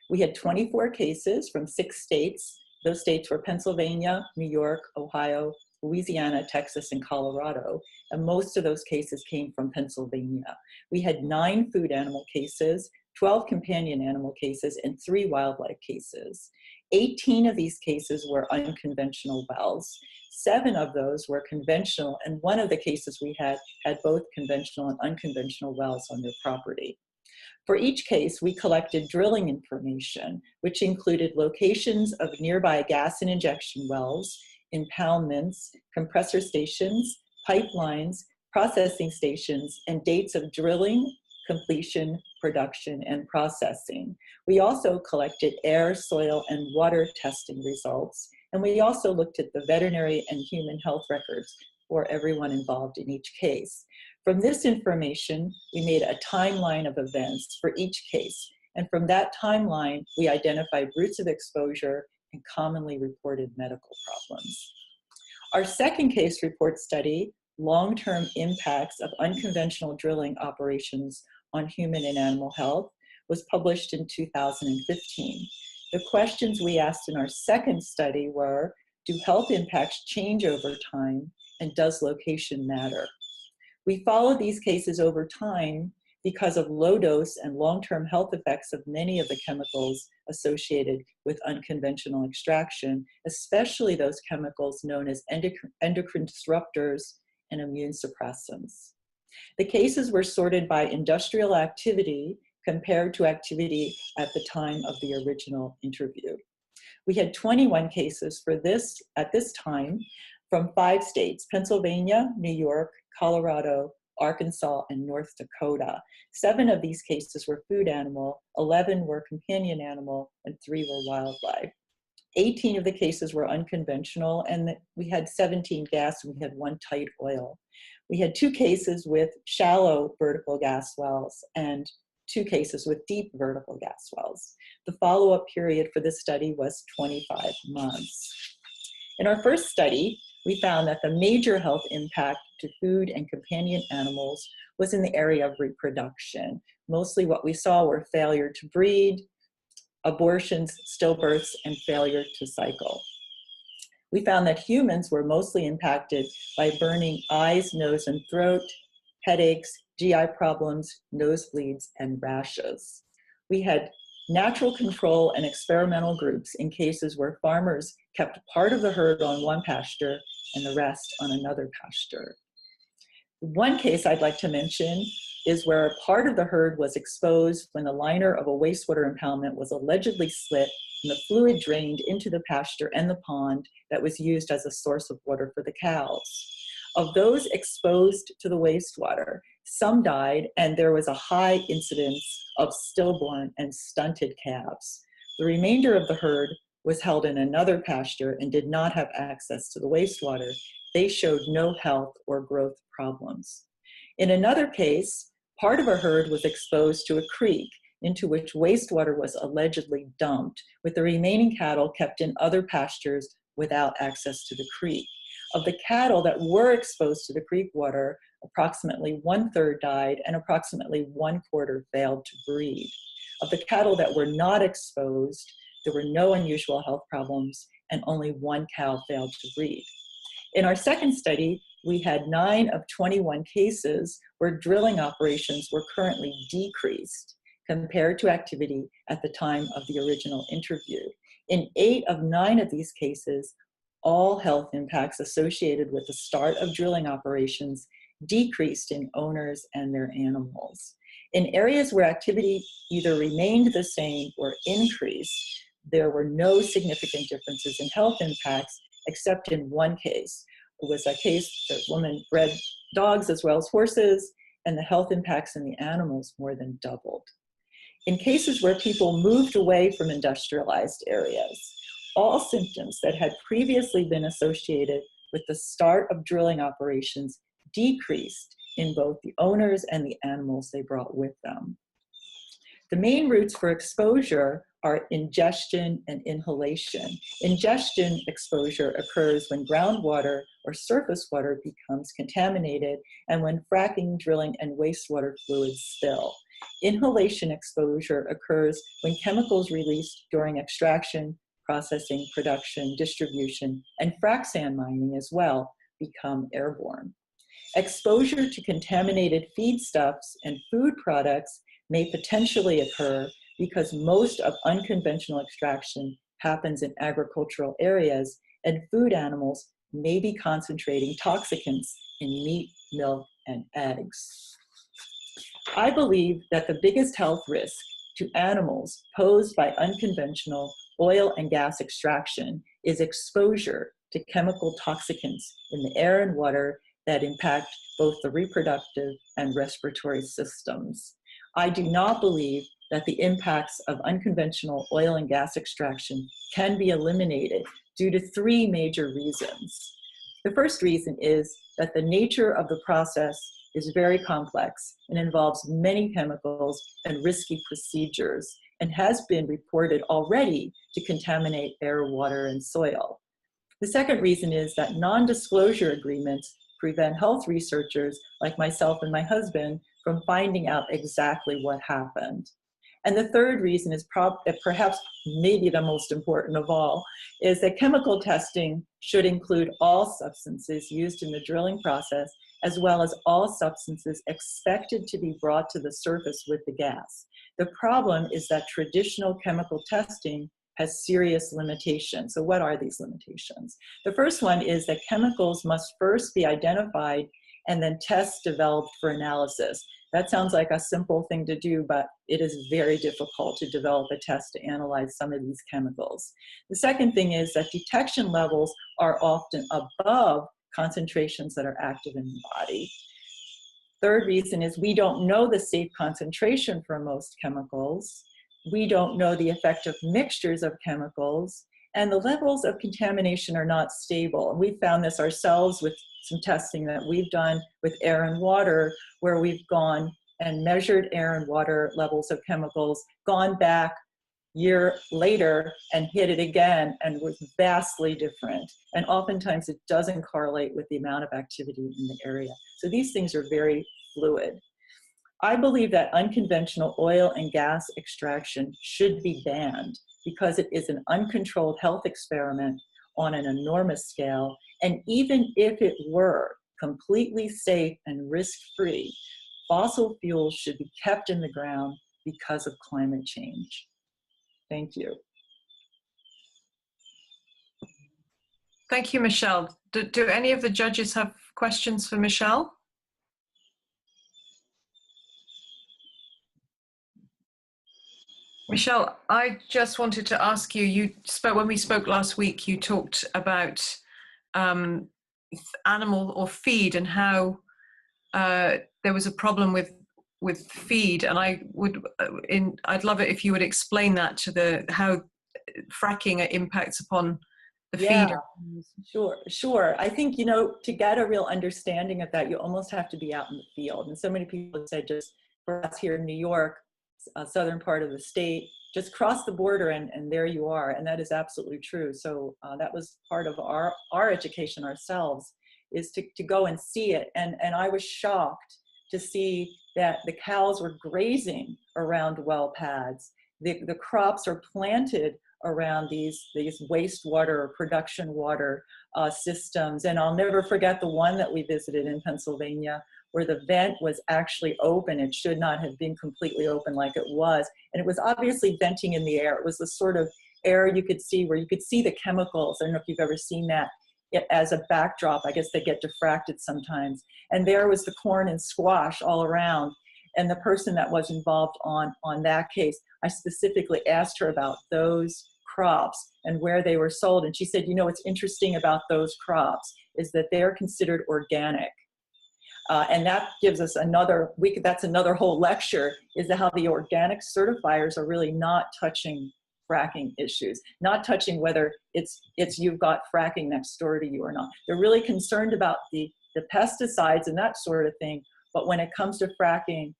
We had 24 cases from 6 states Those states were Pennsylvania, New York, Ohio, Louisiana, Texas, and Colorado. And most of those cases came from Pennsylvania. We had 9 food animal cases, 12 companion animal cases, and 3 wildlife cases. 18 of these cases were unconventional wells. 7 of those were conventional, and 1 of the cases we had both conventional and unconventional wells on their property. For each case, we collected drilling information, which included locations of nearby gas and injection wells, impoundments, compressor stations, pipelines, processing stations, and dates of drilling, completion, production, and processing. We also collected air, soil, and water testing results, and we also looked at the veterinary and human health records for everyone involved in each case. From this information, we made a timeline of events for each case, and from that timeline, we identified routes of exposure and commonly reported medical problems. Our second case report study, long-term impacts of unconventional drilling operations on human and animal health, was published in 2015. The questions we asked in our second study were, do health impacts change over time, and does location matter? We followed these cases over time because of low dose and long-term health effects of many of the chemicals associated with unconventional extraction, especially those chemicals known as endocrine disruptors and immune suppressants. The cases were sorted by industrial activity compared to activity at the time of the original interview. We had 21 cases at this time from 5 states, Pennsylvania, New York, Colorado, Arkansas, and North Dakota. 7 of these cases were food animal, 11 were companion animal, and 3 were wildlife. 18 of the cases were unconventional, and we had 17 gas, and we had 1 tight oil. We had 2 cases with shallow vertical gas wells and 2 cases with deep vertical gas wells. The follow-up period for this study was 25 months. In our first study, we found that the major health impact to food and companion animals was in the area of reproduction. Mostly what we saw were failure to breed, abortions, stillbirths, and failure to cycle. We found that humans were mostly impacted by burning eyes, nose, and throat, headaches, GI problems, nosebleeds, and rashes. We had natural control and experimental groups in cases where farmers kept part of the herd on one pasture and the rest on another pasture. One case I'd like to mention is where a part of the herd was exposed when the liner of a wastewater impoundment was allegedly slit and the fluid drained into the pasture and the pond that was used as a source of water for the cows. Of those exposed to the wastewater, some died, and there was a high incidence of stillborn and stunted calves. The remainder of the herd was held in another pasture and did not have access to the wastewater. They showed no health or growth problems. In another case, part of a herd was exposed to a creek into which wastewater was allegedly dumped, with the remaining cattle kept in other pastures without access to the creek. Of the cattle that were exposed to the creek water, approximately 1/3 died and approximately 1/4 failed to breed. Of the cattle that were not exposed, there were no unusual health problems and only 1 cow failed to breed. In our second study, we had 9 of 21 cases where drilling operations were currently decreased compared to activity at the time of the original interview. In 8 of 9 of these cases, all health impacts associated with the start of drilling operations decreased in owners and their animals. In areas where activity either remained the same or increased, there were no significant differences in health impacts, except in one case. It was a case that woman bred dogs as well as horses, and the health impacts in the animals more than doubled. In cases where people moved away from industrialized areas, all symptoms that had previously been associated with the start of drilling operations decreased in both the owners and the animals they brought with them. The main routes for exposure are ingestion and inhalation. Ingestion exposure occurs when groundwater or surface water becomes contaminated and when fracking, drilling, and wastewater fluids spill. Inhalation exposure occurs when chemicals released during extraction, processing, production, distribution, and frac sand mining as well become airborne. Exposure to contaminated feedstuffs and food products may potentially occur because most of unconventional extraction happens in agricultural areas, and food animals may be concentrating toxicants in meat, milk, and eggs. I believe that the biggest health risk to animals posed by unconventional oil and gas extraction is exposure to chemical toxicants in the air and water that impact both the reproductive and respiratory systems. I do not believe that the impacts of unconventional oil and gas extraction can be eliminated due to three major reasons. The first reason is that the nature of the process is very complex and involves many chemicals and risky procedures, and has been reported already to contaminate air, water, and soil. The second reason is that non-disclosure agreements prevent health researchers like myself and my husband from finding out exactly what happened. And the third reason is perhaps maybe the most important of all, is that chemical testing should include all substances used in the drilling process, as well as all substances expected to be brought to the surface with the gas. The problem is that traditional chemical testing has serious limitations. So what are these limitations? The first one is that chemicals must first be identified and then tests developed for analysis. That sounds like a simple thing to do, but it is very difficult to develop a test to analyze some of these chemicals. The second thing is that detection levels are often above concentrations that are active in the body. Third reason is we don't know the safe concentration for most chemicals. We don't know the effect of mixtures of chemicals, and the levels of contamination are not stable. And we found this ourselves with some testing that we've done with air and water, where we've gone and measured air and water levels of chemicals, gone back a year later and hit it again, and was vastly different. And oftentimes it doesn't correlate with the amount of activity in the area. So these things are very fluid. I believe that unconventional oil and gas extraction should be banned because it is an uncontrolled health experiment on an enormous scale. And even if it were completely safe and risk-free, fossil fuels should be kept in the ground because of climate change. Thank you. Thank you, Michelle. Do any of the judges have questions for Michelle? Michelle, I just wanted to ask you, when we spoke last week, you talked about animal or feed and how there was a problem with feed, and I'd love it if you would explain that to how fracking impacts upon the feed. Sure. I think, to get a real understanding of that, you almost have to be out in the field. And so many people have said, just for us here in New York, southern part of the state, just cross the border and there you are. And that is absolutely true. So that was part of our education ourselves, is to go and see it. And I was shocked to see that the cows were grazing around well pads. The crops are planted around these wastewater or production water systems. And I'll never forget the one that we visited in Pennsylvania, where the vent was actually open. It should not have been completely open like it was. And it was obviously venting in the air. It was the sort of air you could see where you could see the chemicals. I don't know if you've ever seen that as a backdrop. I guess they get diffracted sometimes. And there was the corn and squash all around. And the person that was involved on that case, I specifically asked her about those crops and where they were sold. And she said, what's interesting about those crops is that they're considered organic. And that gives us that's another whole lecture, is how the organic certifiers are really not touching fracking issues, not touching whether it's you've got fracking next door to you or not. They're really concerned about the pesticides and that sort of thing. But when it comes to fracking,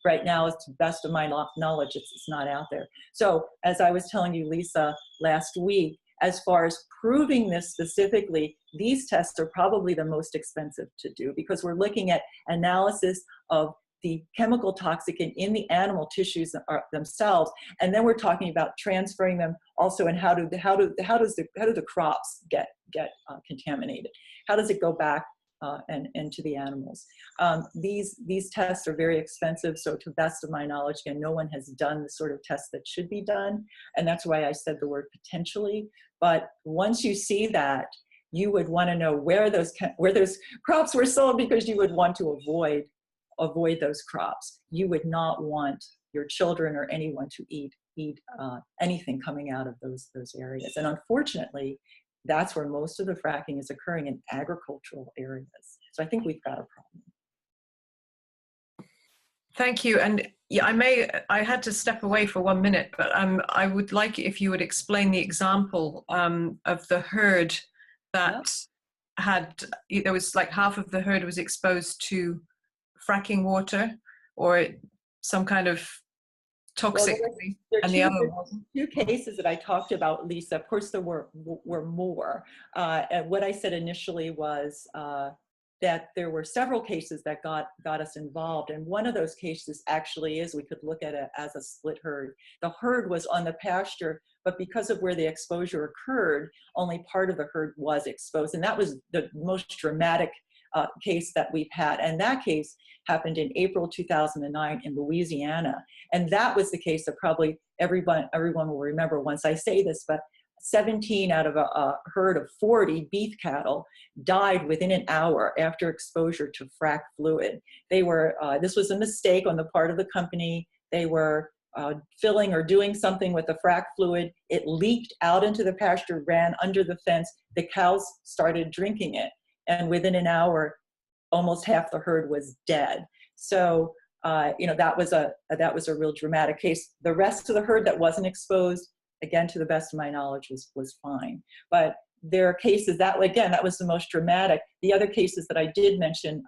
right now, to the best of my knowledge, it's not out there. So as I was telling you, Lisa, last week, as far as proving this specifically, these tests are probably the most expensive to do, because we're looking at analysis of the chemical toxicant in the animal tissues themselves, and then we're talking about transferring them also, and how do the crops get contaminated? How does it go back and to the animals? These tests are very expensive, so to the best of my knowledge, again, no one has done the sort of tests that should be done, and that's why I said the word potentially. But once you see that, you would want to know where those crops were sold, because you would want to avoid those crops. You would not want your children or anyone to eat anything coming out of those areas. And unfortunately, that's where most of the fracking is occurring, in agricultural areas. So I think we've got a problem. Thank you. And yeah, I had to step away for 1 minute, but I would like if you would explain the example of the herd that there was like half of the herd was exposed to fracking water or some kind of toxic, and the other wasn't. Two cases that I talked about, Lisa. Of course, there were more. And what I said initially was that there were several cases that got us involved, and one of those cases actually is, we could look at it as a split herd. The herd was on the pasture, but because of where the exposure occurred, only part of the herd was exposed, and that was the most dramatic case that we've had. And that case happened in April 2009 in Louisiana. And that was the case that probably everyone will remember once I say this, but 17 out of a herd of 40 beef cattle died within an hour after exposure to frack fluid. This was a mistake on the part of the company. They were filling or doing something with the frack fluid. It leaked out into the pasture, ran under the fence. The cows started drinking it. And within an hour, almost half the herd was dead. So, that was a real dramatic case. The rest of the herd that wasn't exposed, again, to the best of my knowledge, was fine. But there are cases that was the most dramatic. The other cases that I did mention,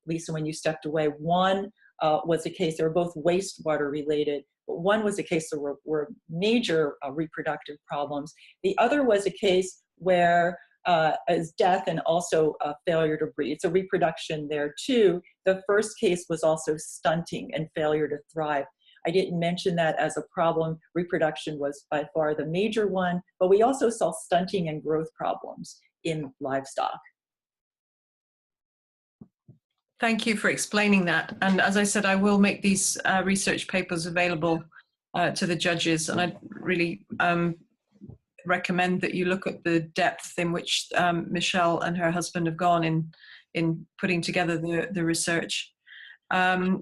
Lisa, when you stepped away, one was a case, they were both wastewater related, but one was a case that were major reproductive problems. The other was a case where as death and also failure to breed. So reproduction there too. The first case was also stunting and failure to thrive. I didn't mention that as a problem. Reproduction was by far the major one, but we also saw stunting and growth problems in livestock. Thank you for explaining that. And as I said, I will make these research papers available to the judges, and I really recommend that you look at the depth in which Michelle and her husband have gone in putting together the research. So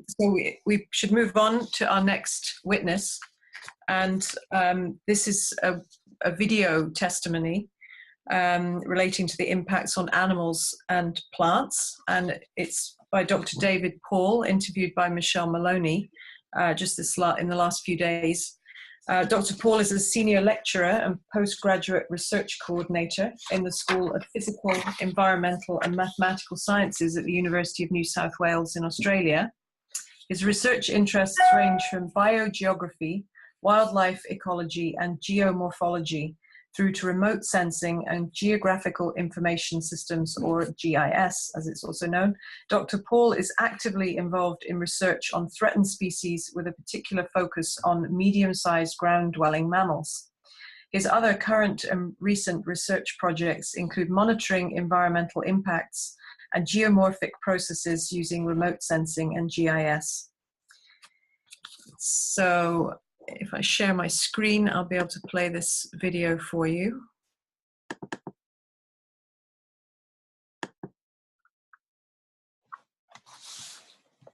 we should move on to our next witness, and this is a video testimony relating to the impacts on animals and plants, and it's by Dr. David Paul, interviewed by Michelle Maloney just in the last few days. Dr. Paul is a senior lecturer and postgraduate research coordinator in the School of Physical, Environmental and Mathematical Sciences at the University of New South Wales in Australia. His research interests range from biogeography, wildlife ecology and geomorphology through to remote sensing and geographical information systems, or GIS as it's also known. Dr. Paul is actively involved in research on threatened species with a particular focus on medium-sized ground-dwelling mammals. His other current and recent research projects include monitoring environmental impacts and geomorphic processes using remote sensing and GIS. So if I share my screen, I'll be able to play this video for you.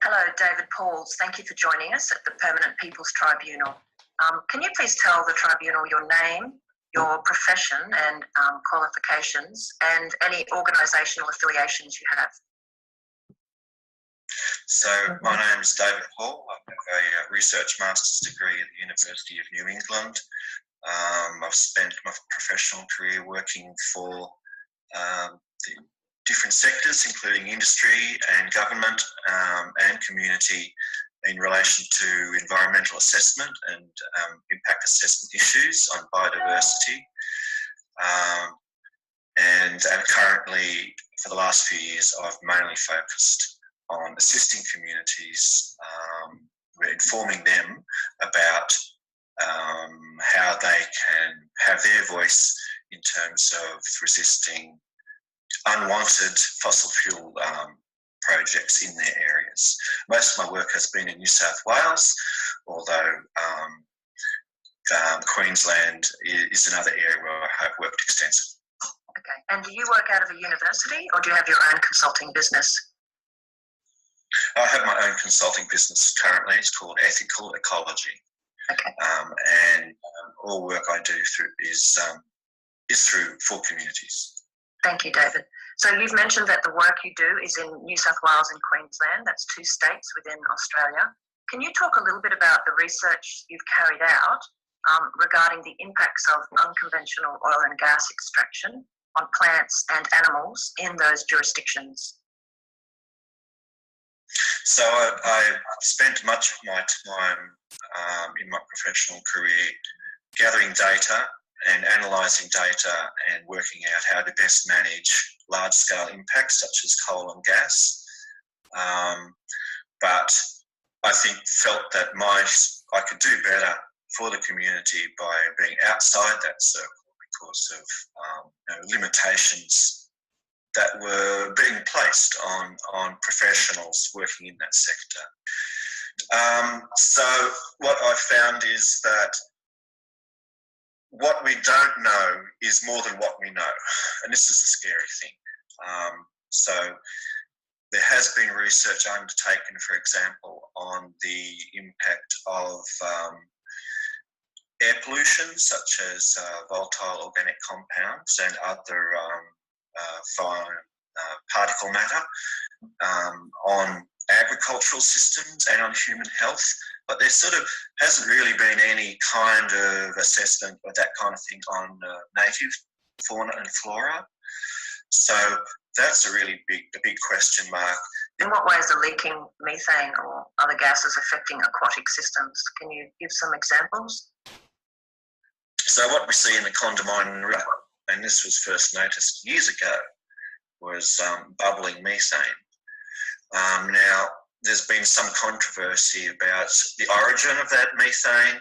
Hello, David Pauls. Thank you for joining us at the Permanent People's Tribunal. Can you please tell the Tribunal your name, your profession and qualifications, and any organisational affiliations you have? So my name is David Paul. I have a research master's degree at the University of New England. I've spent my professional career working for the different sectors, including industry and government and community, in relation to environmental assessment and impact assessment issues on biodiversity. And currently, for the last few years, I've mainly focused on assisting communities we're informing them about how they can have their voice in terms of resisting unwanted fossil fuel projects in their areas. Most of my work has been in New South Wales, although Queensland is another area where I have worked extensively. Okay, and do you work out of a university or do you have your own consulting business? I have my own consulting business currently. It's called Ethical Ecology. Okay. And all work I do is through for communities. Thank you, David. So you've mentioned that the work you do is in New South Wales and Queensland. That's 2 states within Australia. Can you talk a little bit about the research you've carried out regarding the impacts of unconventional oil and gas extraction on plants and animals in those jurisdictions? So I spent much of my time in my professional career gathering data and analysing data and working out how to best manage large-scale impacts such as coal and gas. But I felt that I could do better for the community by being outside that circle because of limitations that were being placed on professionals working in that sector. So what I found is that what we don't know is more than what we know, and this is the scary thing. So there has been research undertaken, for example, on the impact of air pollution, such as volatile organic compounds and other fine particle matter on agricultural systems and on human health, but there sort of hasn't really been any kind of assessment of that kind of thing on native fauna and flora. So that's a really big question mark. In what ways are leaking methane or other gases affecting aquatic systems? Can you give some examples? So what we see in the Condamine River, and this was first noticed years ago, was bubbling methane. Now, there's been some controversy about the origin of that methane,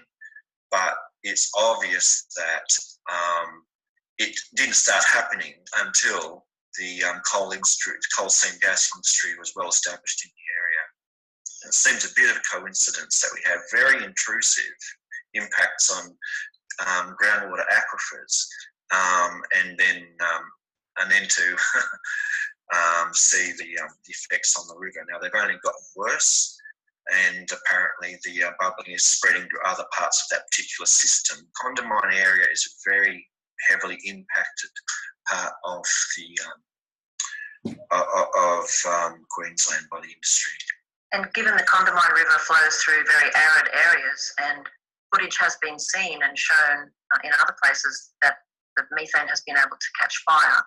but it's obvious that it didn't start happening until the coal seam gas industry was well established in the area. And it seems a bit of a coincidence that we have very intrusive impacts on groundwater aquifers, and then to see the effects on the river. Now, they've only gotten worse, and apparently the bubbling is spreading to other parts of that particular system. Condamine area is a very heavily impacted part of Queensland by the industry. And given the Condamine River flows through very arid areas, and footage has been seen and shown in other places that the methane has been able to catch fire,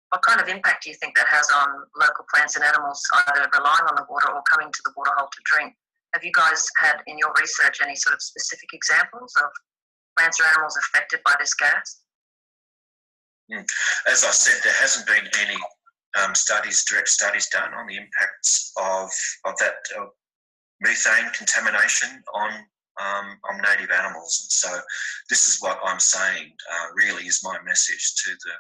what kind of impact do you think that has on local plants and animals either relying on the water or coming to the waterhole to drink? Have you guys had in your research any sort of specific examples of plants or animals affected by this gas? As I said, there hasn't been any direct studies done on the impacts of that methane contamination on native animals. And so this is what I'm saying really is my message to the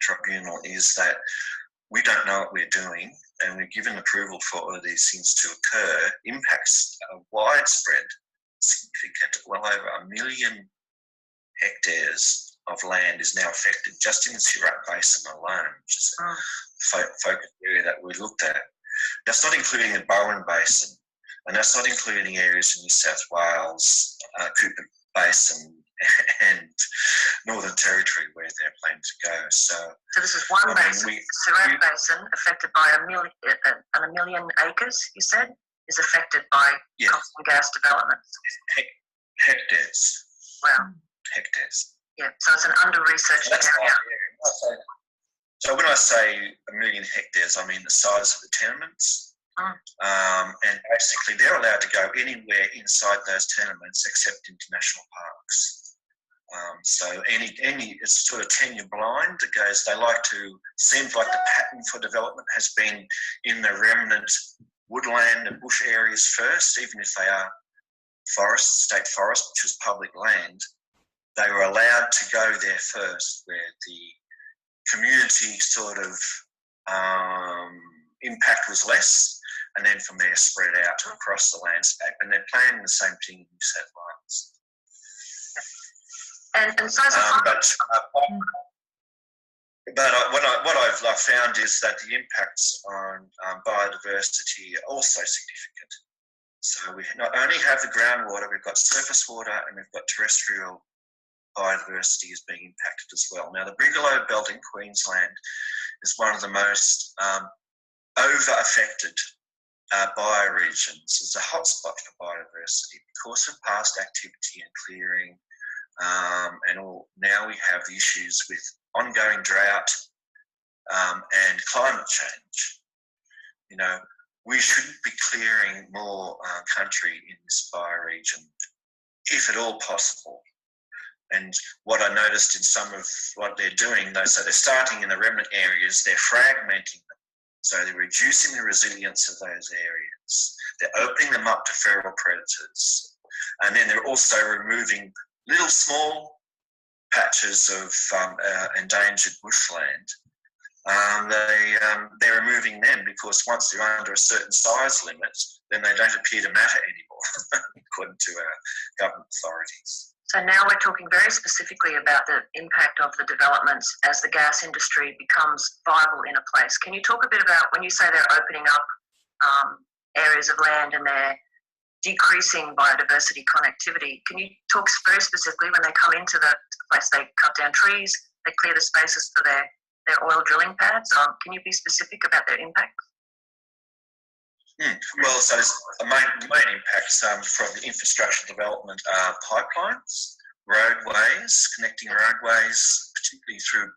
tribunal, is that we don't know what we're doing, and we're given approval for all of these things to occur. Impacts are widespread, significant. Well over 1 million hectares of land is now affected just in the Surat Basin alone, which is a focus area that we looked at. That's not including the Bowen Basin, and that's not including areas in New South Wales, Cooper Basin, and Northern Territory where they're planning to go. So this is one basin, Surat Basin, affected by a million acres, you said, is affected by coal and gas developments. Hectares. Wow. Hectares. Yeah, so it's an under-researched area. So when I say 1 million hectares, I mean the size of the tenements. And basically they're allowed to go anywhere inside those tenements except into national parks. So it's sort of tenure blind. It goes, seems like the pattern for development has been in the remnant woodland and bush areas first, even if they are forest, state forest, which was public land, they were allowed to go there first, where the community sort of impact was less, and then from there spread out across the landscape. And they're planning the same thing in New South Wales. And so But what I've found is that the impacts on biodiversity are also significant. So we not only have the groundwater, we've got surface water, and we've got terrestrial biodiversity is being impacted as well. Now, the Brigalow Belt in Queensland is one of the most over-affected bioregions. It's a hotspot for biodiversity because of past activity and clearing, now we have the issues with ongoing drought and climate change. You know, we shouldn't be clearing more country in this bioregion, if at all possible. And what I noticed in some of what they're doing, so they're starting in the remnant areas, they're fragmenting them. So they're reducing the resilience of those areas. They're opening them up to feral predators. And then they're also removing little small patches of endangered bushland. They're removing them because once they're under a certain size limit, then they don't appear to matter anymore, according to our government authorities. So now we're talking very specifically about the impact of the developments as the gas industry becomes viable in a place. Can you talk a bit about when you say they're opening up areas of land and they're decreasing biodiversity connectivity? Can you talk very specifically when they come into the place, they cut down trees, they clear the spaces for their oil drilling pads? Can you be specific about their impact? Well, so the main impacts from the infrastructure development are pipelines, roadways, connecting roadways, particularly through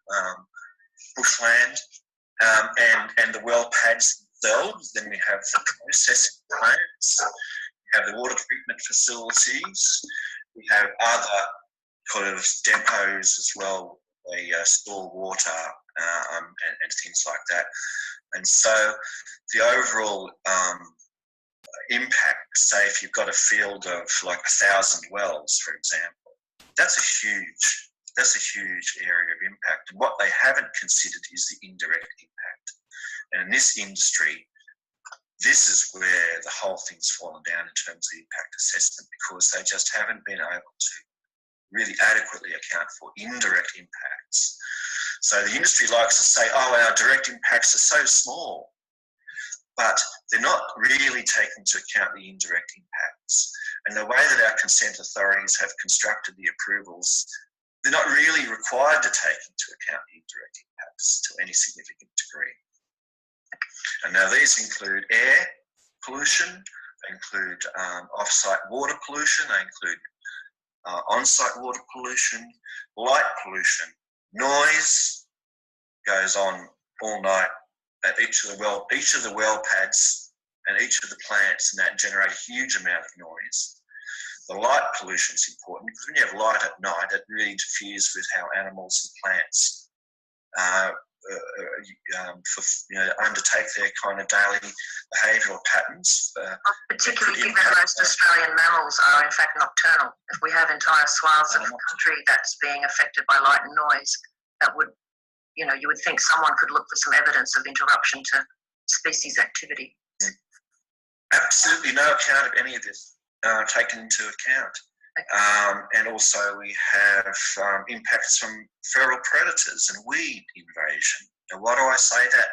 bushland, and the well pads themselves. Then we have the processing plants, we have the water treatment facilities, we have other kind of depots as well. They store water and things like that. And so the overall impact, say if you've got a field of like 1,000 wells, for example, that's a huge area of impact. And what they haven't considered is the indirect impact. And in this industry, this is where the whole thing's fallen down in terms of the impact assessment, because they just haven't been able to really adequately account for indirect impacts. So the industry likes to say, oh, our direct impacts are so small, but they're not really taking into account the indirect impacts. And the way that our consent authorities have constructed the approvals, they're not really required to take into account the indirect impacts to any significant degree. And now these include air pollution, they include off-site water pollution, they include on-site water pollution, light pollution, noise goes on all night at each of the well pads and each of the plants, and that generate a huge amount of noise. The light pollution is important because when you have light at night, it really interferes with how animals and plants undertake their kind of daily behavioural patterns. Particularly given most Australian mammals are in fact nocturnal. If we have entire swaths of country that's being affected by light and noise, that would, you would think someone could look for some evidence of interruption to species activity. Absolutely no account of any of this taken into account. And also we have impacts from feral predators and weed invasion. Now, why do I say that?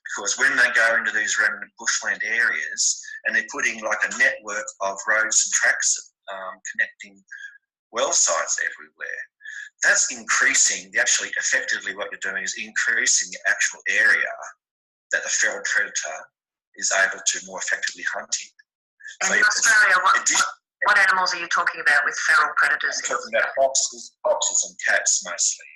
Because when they go into these remnant bushland areas and they're putting like a network of roads and tracks connecting well sites everywhere, that's increasing, effectively what you're doing is increasing the actual area that the feral predator is able to more effectively hunt in. And in Australia, what animals are you talking about with feral predators? I'm talking about foxes and cats mostly.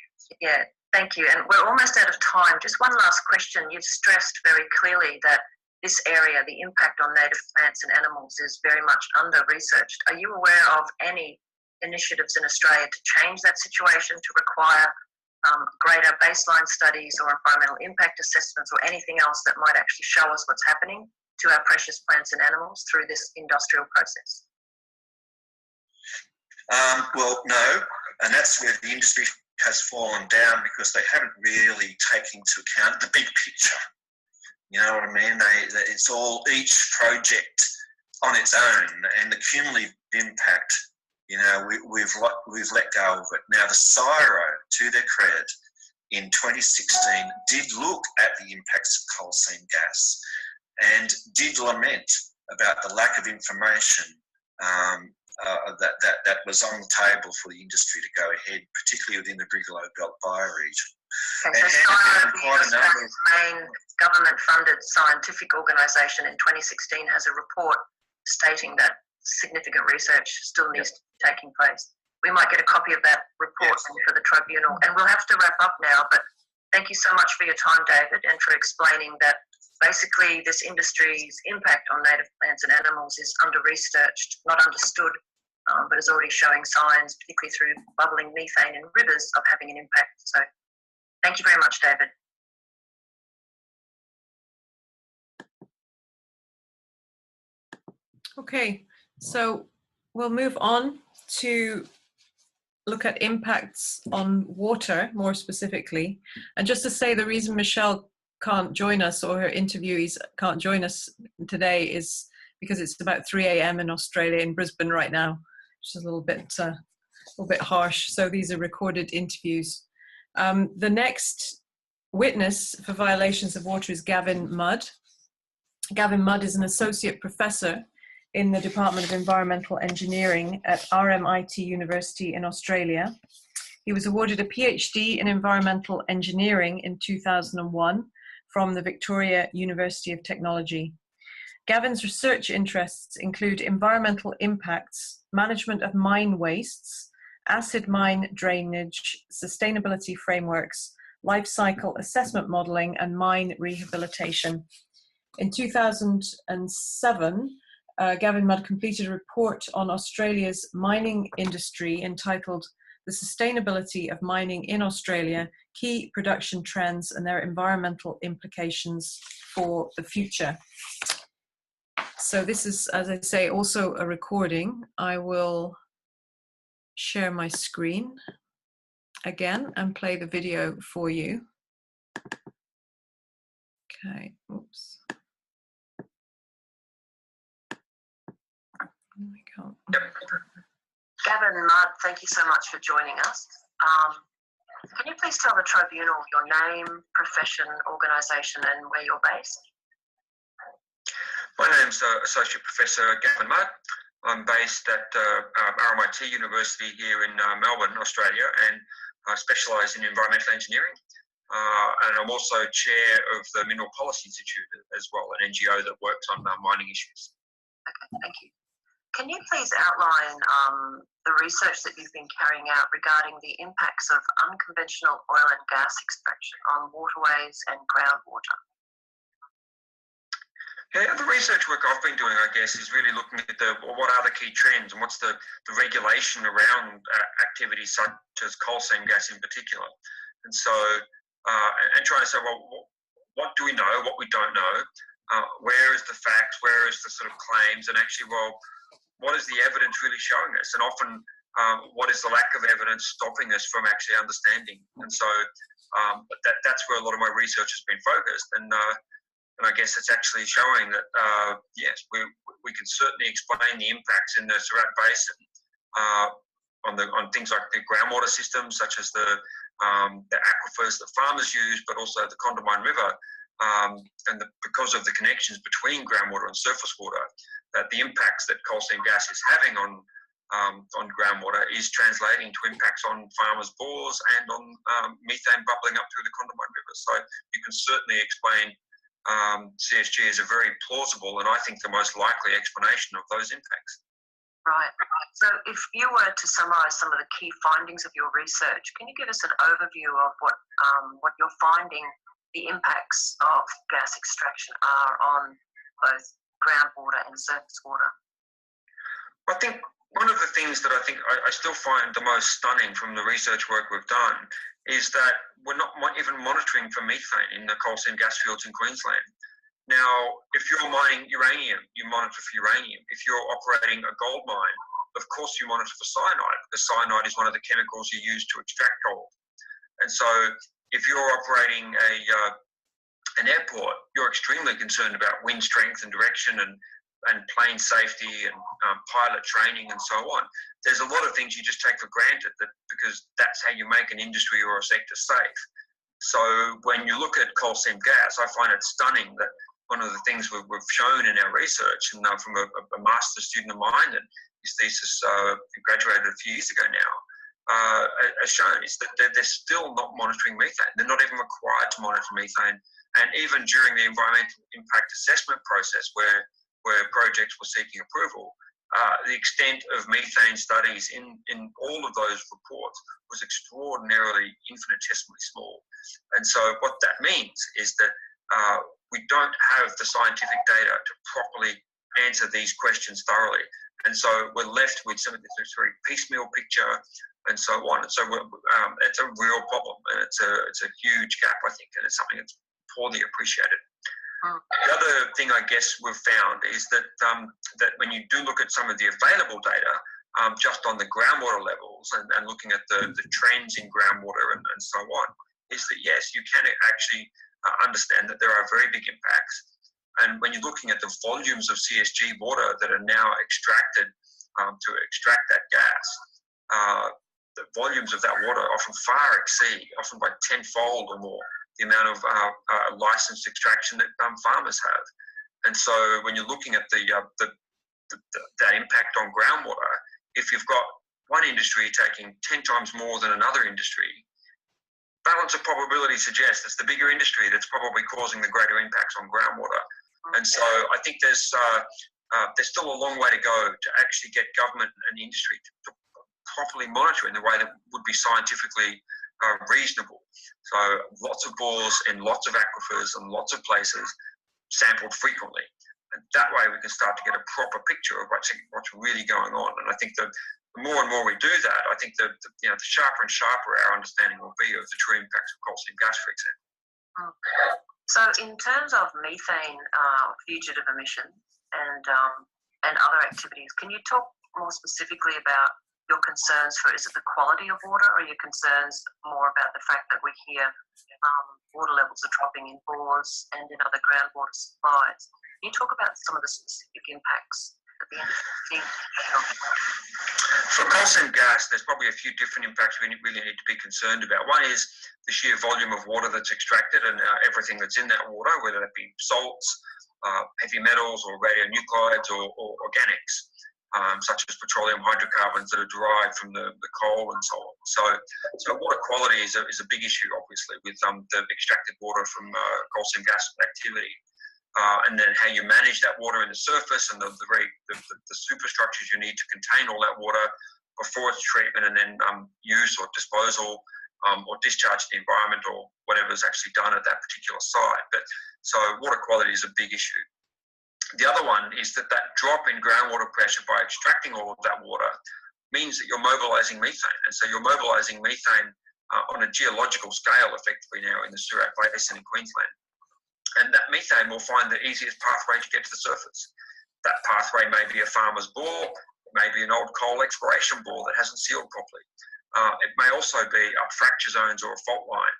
Yeah, thank you. And we're almost out of time. Just one last question. You've stressed very clearly that this area, the impact on native plants and animals, is very much under-researched. Are you aware of any initiatives in Australia to change that situation, to require greater baseline studies or environmental impact assessments or anything else that might actually show us what's happening to our precious plants and animals through this industrial process? Well, no, and that's where the industry has fallen down, because they haven't really taken into account the big picture. You know what I mean? It's all each project on its own, and the cumulative impact, you know, we've let go of it. Now, the CSIRO, to their credit, in 2016 did look at the impacts of coal seam gas and did lament about the lack of information that was on the table for the industry to go ahead, particularly within the Brigalow Belt bioregion. Okay, so Australia's main government-funded scientific organisation in 2016 has a report stating that significant research still needs to be taking place. We might get a copy of that report for the tribunal, and we'll have to wrap up now, but thank you so much for your time, David, and for explaining that basically this industry's impact on native plants and animals is under-researched, not understood, but is already showing signs, particularly through bubbling methane in rivers, of having an impact. So thank you very much, David. Okay, so we'll move on to look at impacts on water more specifically. And just to say, the reason Michelle can't join us, or her interviewees can't join us today, is because it's about 3 a.m. in Australia, in Brisbane right now, which is a little bit harsh. So these are recorded interviews. The next witness for violations of water is Gavin Mudd. Gavin Mudd is an associate professor in the Department of Environmental Engineering at RMIT University in Australia. He was awarded a PhD in Environmental Engineering in 2001 from the Victoria University of Technology. Gavin's research interests include environmental impacts, management of mine wastes, acid mine drainage, sustainability frameworks, life cycle assessment modelling, and mine rehabilitation. In 2007, Gavin Mudd completed a report on Australia's mining industry entitled "The Sustainability of Mining in Australia, Key Production Trends and Their Environmental Implications for the Future." So this is, as I say, also a recording. I will share my screen again and play the video for you. Okay, oops. There we go. Gavin Mudd, thank you so much for joining us. Can you please tell the tribunal your name, profession, organisation, and where you're based? My name's Associate Professor Gavin Mudd. I'm based at RMIT University here in Melbourne, Australia, and I specialise in environmental engineering. And I'm also chair of the Mineral Policy Institute as well, an NGO that works on mining issues. Okay, thank you. Can you please outline the research that you've been carrying out regarding the impacts of unconventional oil and gas extraction on waterways and groundwater? Yeah, the research work I've been doing, I guess, is really looking at what are the key trends and what's the regulation around activities such as coal seam gas in particular. And so, and trying to say, well, what do we know, what we don't know, where is the facts, where is the sort of claims, and actually, well, what is the evidence really showing us? And often, what is the lack of evidence stopping us from actually understanding? And so, that's where a lot of my research has been focused. And I guess it's actually showing that, yes, we can certainly explain the impacts in the Surat Basin on things like the groundwater systems, such as the aquifers that farmers use, but also the Condamine River, and because of the connections between groundwater and surface water, that the impacts that coal seam gas is having on groundwater is translating to impacts on farmers' bores and on methane bubbling up through the Condamine River. So you can certainly explain CSG is a very plausible and I think the most likely explanation of those impacts. Right. So if you were to summarise some of the key findings of your research, can you give us an overview of what you're finding the impacts of gas extraction are on both groundwater and surface water? I think one of the things that I think I still find the most stunning from the research work we've done is that we're not even monitoring for methane in the coal seam gas fields in Queensland. Now, if you're mining uranium, you monitor for uranium. If you're operating a gold mine, of course you monitor for cyanide, because cyanide is one of the chemicals you use to extract gold. And so if you're operating an airport, you're extremely concerned about wind strength and direction and plane safety and pilot training and so on. There's a lot of things you just take for granted because that's how you make an industry or a sector safe. So when you look at coal seam gas, I find it stunning that one of the things we've shown in our research, and from a master's student of mine, and his thesis graduated a few years ago now, has shown is that they're still not monitoring methane. They're not even required to monitor methane. And even during the environmental impact assessment process where projects were seeking approval, the extent of methane studies in all of those reports was extraordinarily infinitesimally small. And so what that means is that we don't have the scientific data to properly answer these questions thoroughly. And so we're left with some of this very piecemeal picture and so on. And so it's a real problem, and it's a huge gap, I think, and it's something that's poorly appreciated. The other thing I guess we've found is that that when you do look at some of the available data, just on the groundwater levels and looking at the trends in groundwater and so on, is that yes, you can actually understand that there are very big impacts. And when you're looking at the volumes of CSG water that are now extracted to extract that gas, the volumes of that water often far exceed, often by tenfold or more, the amount of licensed extraction that farmers have. And so when you're looking at that impact on groundwater, if you've got one industry taking 10 times more than another industry, balance of probability suggests it's the bigger industry that's probably causing the greater impacts on groundwater. And so I think there's still a long way to go to actually get government and industry to properly monitor in the way that would be scientifically reasonable. So lots of bores in lots of aquifers and lots of places, sampled frequently. And that way we can start to get a proper picture of what's really going on. And I think that the more and more we do that, I think that the sharper and sharper our understanding will be of the true impacts of coal seam gas, for example. So in terms of methane fugitive emissions and other activities, can you talk more specifically about your concerns for, is it the quality of water, or your concerns more about the fact that we hear water levels are dropping in bores and in other groundwater supplies? Can you talk about some of the specific impacts at the end of the For coal seam gas, there's probably a few different impacts we really need to be concerned about. One is the sheer volume of water that's extracted and everything that's in that water, whether that be salts, heavy metals, or radionuclides, or organics. Such as petroleum hydrocarbons that are derived from the coal and so on. So water quality is a big issue, obviously, with the extracted water from coal seam gas activity. And then how you manage that water in the surface and the superstructures you need to contain all that water before its treatment and then use or disposal or discharge to the environment or whatever is actually done at that particular site. So water quality is a big issue. The other one is that drop in groundwater pressure by extracting all of that water means that you're mobilizing methane. And so you're mobilizing methane on a geological scale effectively now in the Surat Basin in Queensland. And that methane will find the easiest pathway to get to the surface. That pathway may be a farmer's bore, it may be an old coal exploration bore that hasn't sealed properly. It may also be up fracture zones or a fault line.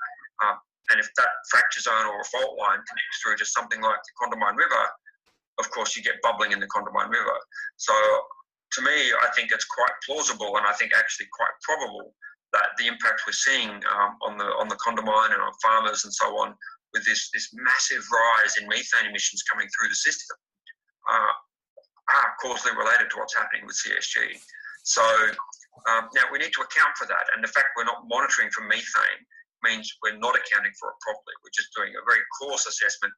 And if that fracture zone or a fault line connects through to something like the Condamine River, of course, you get bubbling in the Condamine River. So to me, I think it's quite plausible, and I think actually quite probable that the impact we're seeing on the Condamine and on farmers and so on, with this massive rise in methane emissions coming through the system, are causally related to what's happening with CSG. So now we need to account for that, and the fact we're not monitoring for methane means we're not accounting for it properly. We're just doing a very coarse assessment.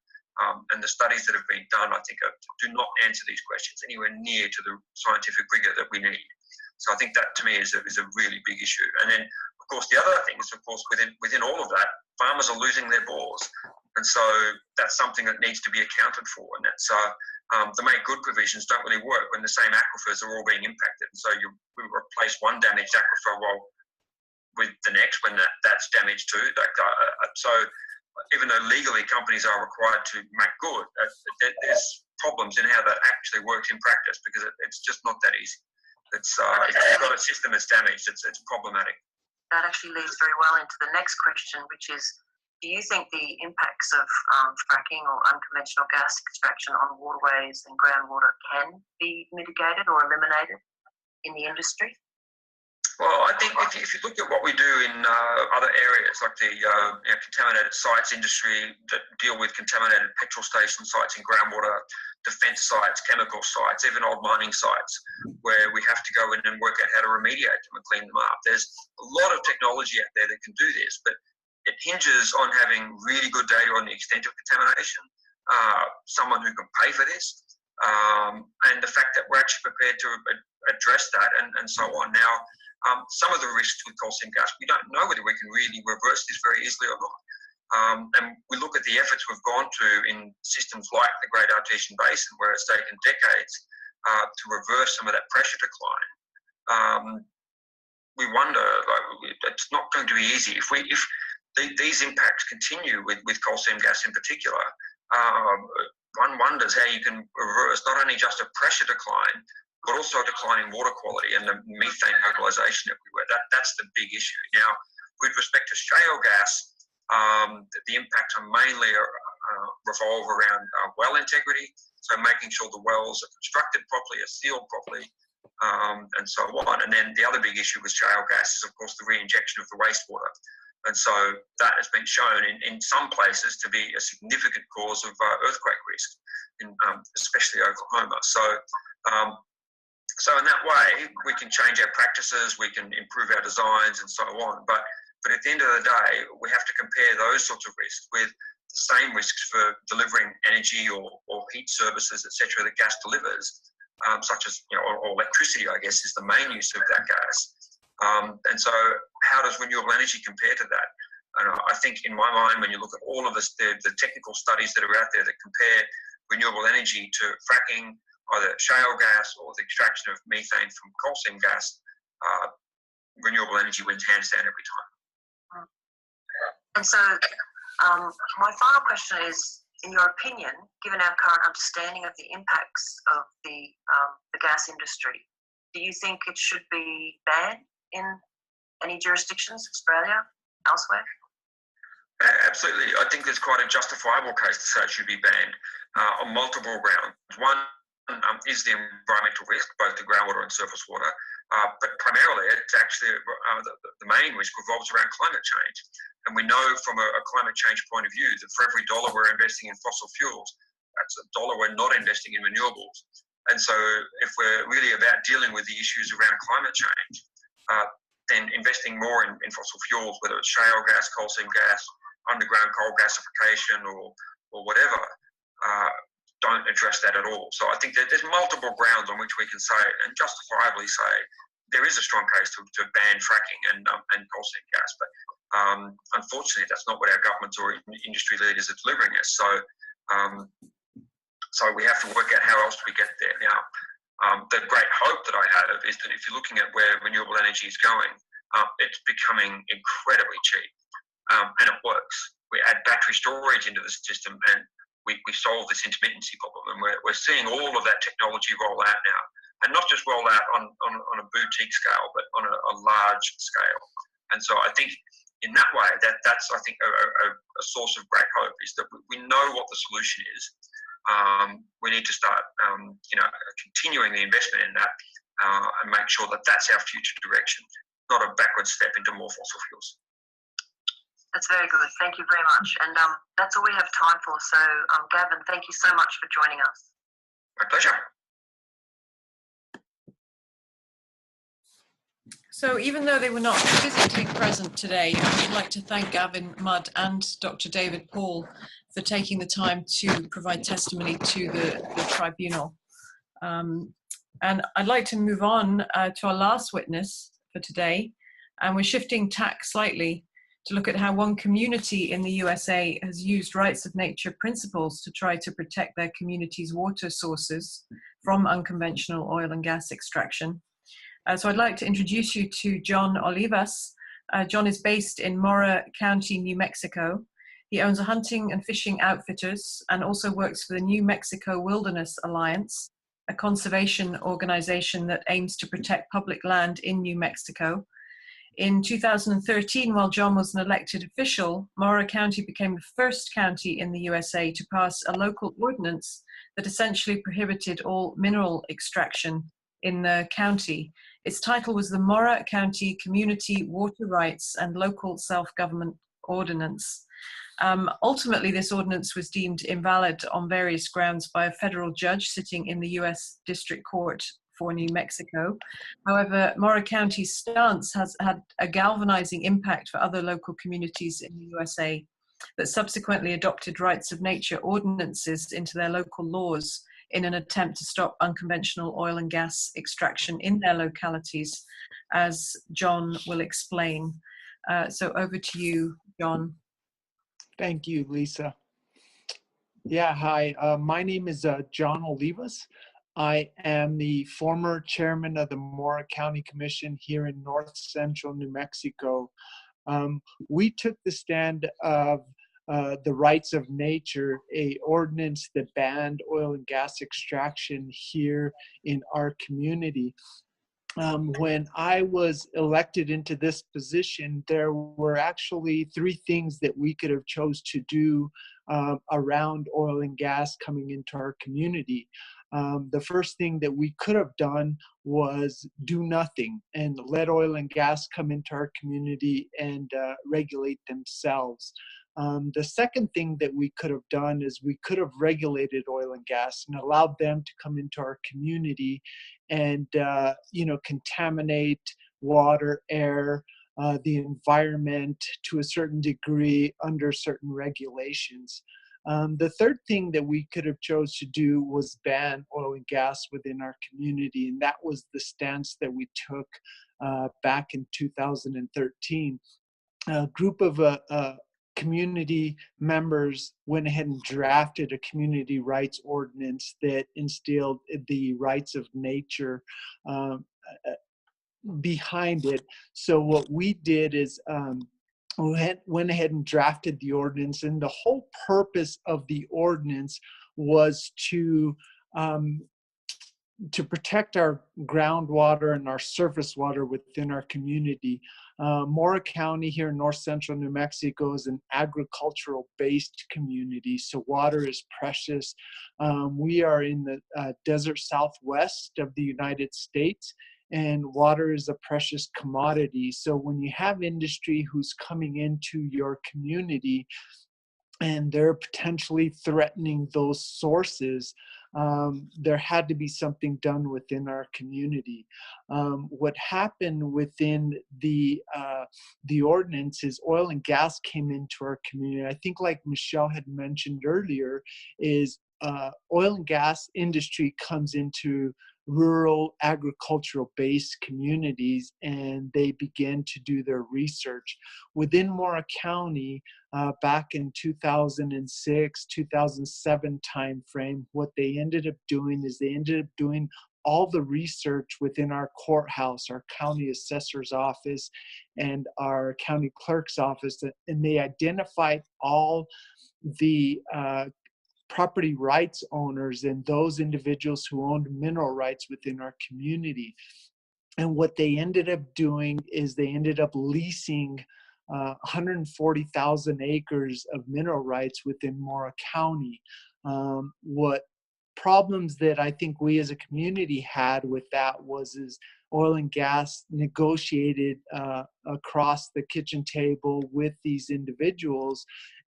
And the studies that have been done, I think, do not answer these questions anywhere near to the scientific rigor that we need. So I think that, to me, is a really big issue. And then, of course, the other thing is, of course, within all of that, farmers are losing their bores. And so that's something that needs to be accounted for. And that's the make good provisions don't really work when the same aquifers are all being impacted. And so we replace one damaged aquifer with the next when that's damaged too. So even though legally companies are required to make good, there's problems in how that actually works in practice, because it's just not that easy. If you've got a system that's damaged, it's problematic. That actually leads very well into the next question, which is, do you think the impacts of fracking or unconventional gas extraction on waterways and groundwater can be mitigated or eliminated in the industry? Well, I think if you look at what we do in other areas, like the contaminated sites industry that deal with contaminated petrol station sites and groundwater, defence sites, chemical sites, even old mining sites, where we have to go in and work out how to remediate them and clean them up. There's a lot of technology out there that can do this, but it hinges on having really good data on the extent of contamination, someone who can pay for this, and the fact that we're actually prepared to address that and so on. Now, some of the risks with coal seam gas, we don't know whether we can really reverse this very easily or not. And we look at the efforts we've gone to in systems like the Great Artesian Basin, where it's taken decades to reverse some of that pressure decline. We wonder, it's not going to be easy. If these impacts continue with coal seam gas in particular, one wonders how you can reverse not only just a pressure decline, but also a decline in water quality and the methane mobilisation everywhere. That's the big issue. Now, with respect to shale gas, the impacts are mainly revolve around well integrity, so making sure the wells are constructed properly, are sealed properly, and so on. And then the other big issue with shale gas is, of course, the re-injection of the wastewater. And so that has been shown in some places to be a significant cause of earthquake risk, especially Oklahoma. So in that way, we can change our practices, we can improve our designs and so on. But at the end of the day, we have to compare those sorts of risks with the same risks for delivering energy or heat services, etc., that gas delivers, such as or electricity, I guess, is the main use of that gas. And so how does renewable energy compare to that? And I think in my mind, when you look at all of the technical studies that are out there that compare renewable energy to fracking, either shale gas or the extraction of methane from coal seam gas, renewable energy wins hands down every time. And so my final question is, in your opinion, given our current understanding of the impacts of the gas industry, do you think it should be banned in any jurisdictions, Australia, elsewhere? Absolutely. I think there's quite a justifiable case to say it should be banned on multiple grounds. One is the environmental risk, both the groundwater and surface water, but primarily it's actually the main risk revolves around climate change. And we know from a climate change point of view that for every dollar we're investing in fossil fuels, that's a dollar we're not investing in renewables. And so if we're really about dealing with the issues around climate change, then investing more in fossil fuels, whether it's shale gas, coal seam gas, underground coal gasification or whatever, don't address that at all. So I think that there's multiple grounds on which we can say and justifiably say there is a strong case to ban fracking and coal seam gas. But unfortunately, that's not what our governments or industry leaders are delivering us. So we have to work out how else do we get there. Now, the great hope that I have is that if you're looking at where renewable energy is going, it's becoming incredibly cheap, and it works. We add battery storage into the system and we solve this intermittency problem, and we're seeing all of that technology roll out now, and not just roll out on a boutique scale, but on a large scale. And so I think in that way, that's I think a source of great hope, is that we know what the solution is. We need to start, continuing the investment in that and make sure that that's our future direction, not a backward step into more fossil fuels. That's very good. Thank you very much. And that's all we have time for. So, Gavin, thank you so much for joining us. My pleasure. So even though they were not physically present today, I would like to thank Gavin Mudd and Dr. David Paul for taking the time to provide testimony to the tribunal. And I'd like to move on to our last witness for today. And we're shifting tack slightly to look at how one community in the USA has used rights of nature principles to try to protect their community's water sources from unconventional oil and gas extraction. So I'd like to introduce you to John Olivas. John is based in Mora County, New Mexico. He owns a hunting and fishing outfitters and also works for the New Mexico Wilderness Alliance a conservation organization that aims to protect public land in New Mexico. In 2013, while John was an elected official, Mora County became the first county in the USA to pass a local ordinance that essentially prohibited all mineral extraction in the county. Its title was the Mora County Community Water Rights and Local Self-Government Ordinance. Ultimately, this ordinance was deemed invalid on various grounds by a federal judge sitting in the US District Court for New Mexico. However, Mora County's stance has had a galvanizing impact for other local communities in the USA that subsequently adopted rights of nature ordinances into their local laws in an attempt to stop unconventional oil and gas extraction in their localities, as John will explain. So over to you, John. Thank you, Lisa. Yeah, hi, my name is John Olivas. I am the former chairman of the Mora County Commission here in North Central New Mexico. We took the stand of the rights of nature, a ordinance that banned oil and gas extraction here in our community. When I was elected into this position, there were actually three things that we could have chose to do around oil and gas coming into our community. The first thing that we could have done was do nothing and let oil and gas come into our community and regulate themselves. The second thing that we could have done is we could have regulated oil and gas and allowed them to come into our community and contaminate water, air, the environment to a certain degree under certain regulations. The third thing that we could have chose to do was ban oil and gas within our community, and that was the stance that we took back in 2013. A group of community members went ahead and drafted a community rights ordinance that instilled the rights of nature behind it. So what we did is we went ahead and drafted the ordinance, and the whole purpose of the ordinance was to protect our groundwater and our surface water within our community. Mora County here in North Central New Mexico is an agricultural-based community, so water is precious. We are in the desert southwest of the United States, and water is a precious commodity. So when you have industry who's coming into your community and they're potentially threatening those sources, there had to be something done within our community. What happened within the ordinance is oil and gas came into our community. I think, like Michelle had mentioned earlier, is oil and gas industry comes into rural agricultural based communities, and they begin to do their research. Within Mora County, back in 2006, 2007 timeframe, what they ended up doing is they ended up doing all the research within our courthouse, our county assessor's office, and our county clerk's office, and they identified all the property rights owners and those individuals who owned mineral rights within our community. And what they ended up doing is they ended up leasing 140,000 acres of mineral rights within Mora County. What problems that I think we as a community had with that is oil and gas negotiated across the kitchen table with these individuals.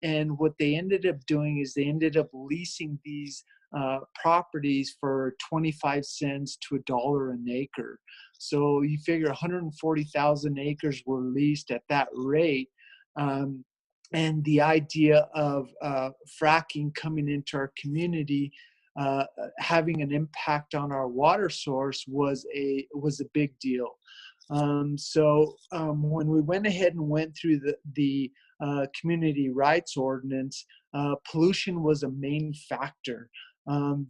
And what they ended up doing is they ended up leasing these properties for 25 cents to $1 an acre. So you figure 140,000 acres were leased at that rate. And the idea of fracking coming into our community, having an impact on our water source was a big deal. So when we went ahead and went through the community rights ordinance, pollution was a main factor.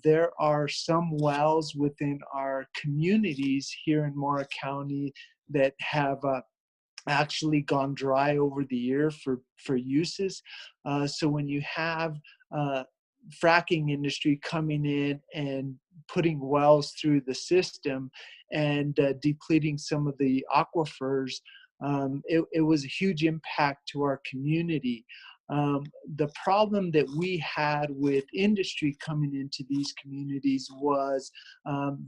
There are some wells within our communities here in Mora County that have actually gone dry over the year for uses. So when you have fracking industry coming in and putting wells through the system and depleting some of the aquifers, it was a huge impact to our community. The problem that we had with industry coming into these communities was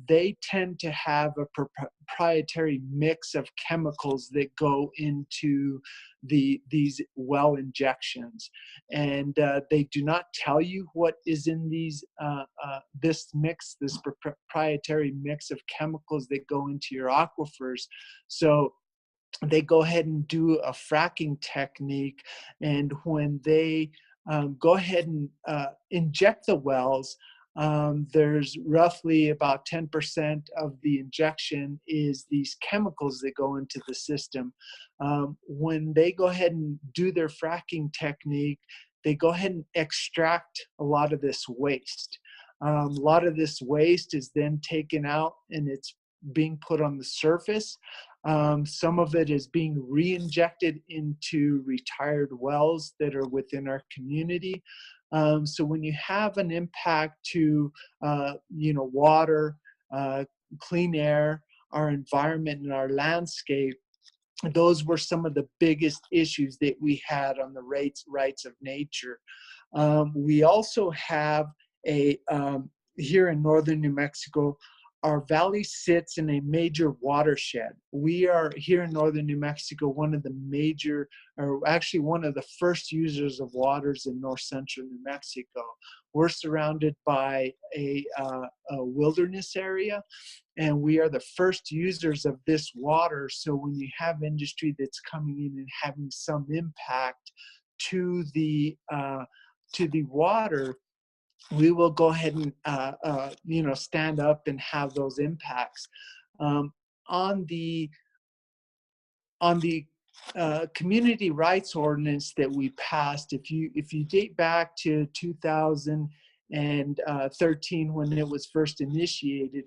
they tend to have a proprietary mix of chemicals that go into these well injections, and they do not tell you what is in these this proprietary mix of chemicals that go into your aquifers. So they go ahead and do a fracking technique, and when they go ahead and inject the wells, there's roughly about 10% of the injection is these chemicals that go into the system. When they go ahead and do their fracking technique, they go ahead and extract a lot of this waste. A lot of this waste is then taken out and it's being put on the surface. Some of it is being re-injected into retired wells that are within our community. So when you have an impact to, water, clean air, our environment and our landscape, those were some of the biggest issues that we had on the rights of nature. We also have here in northern New Mexico, our valley sits in a major watershed. We are here in northern New Mexico, one of the major, or actually one of the first users of waters in north central New Mexico. We're surrounded by a wilderness area, and we are the first users of this water. So when you have industry that's coming in and having some impact to the water, we will go ahead and stand up and have those impacts. On the community rights ordinance that we passed, if you date back to 2013 when it was first initiated,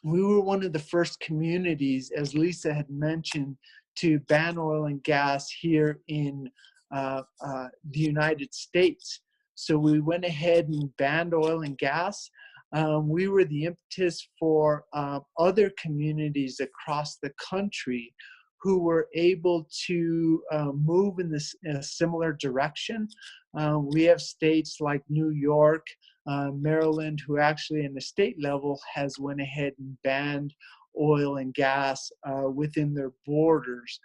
we were one of the first communities, as Lisa had mentioned, to ban oil and gas here in the United States. So we went ahead and banned oil and gas. We were the impetus for other communities across the country who were able to move in a similar direction. We have states like New York, Maryland, who actually in the state level has went ahead and banned oil and gas within their borders.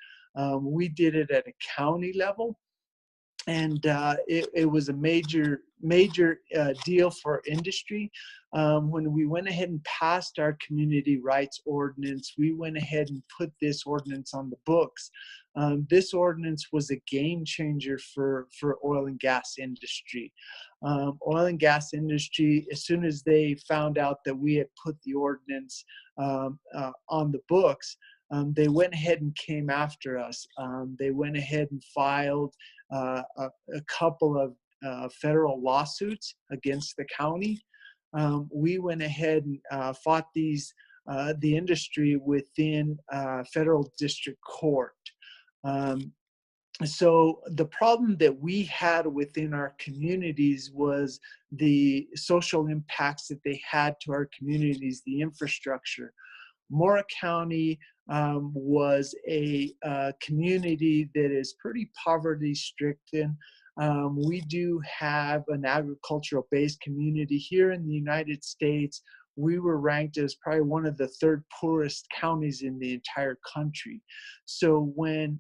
We did it at a county level. And it was a major deal for industry. When we went ahead and passed our community rights ordinance, we went ahead and put this ordinance on the books. This ordinance was a game changer for oil and gas industry. Oil and gas industry, as soon as they found out that we had put the ordinance on the books, they went ahead and came after us. They went ahead and filed a couple of federal lawsuits against the county. We went ahead and fought the industry within federal district court. So the problem that we had within our communities was the social impacts that they had to our communities, the infrastructure. Mora County was a community that is pretty poverty-stricken. We do have an agricultural-based community here in the United States. We were ranked as probably one of the third poorest counties in the entire country. So when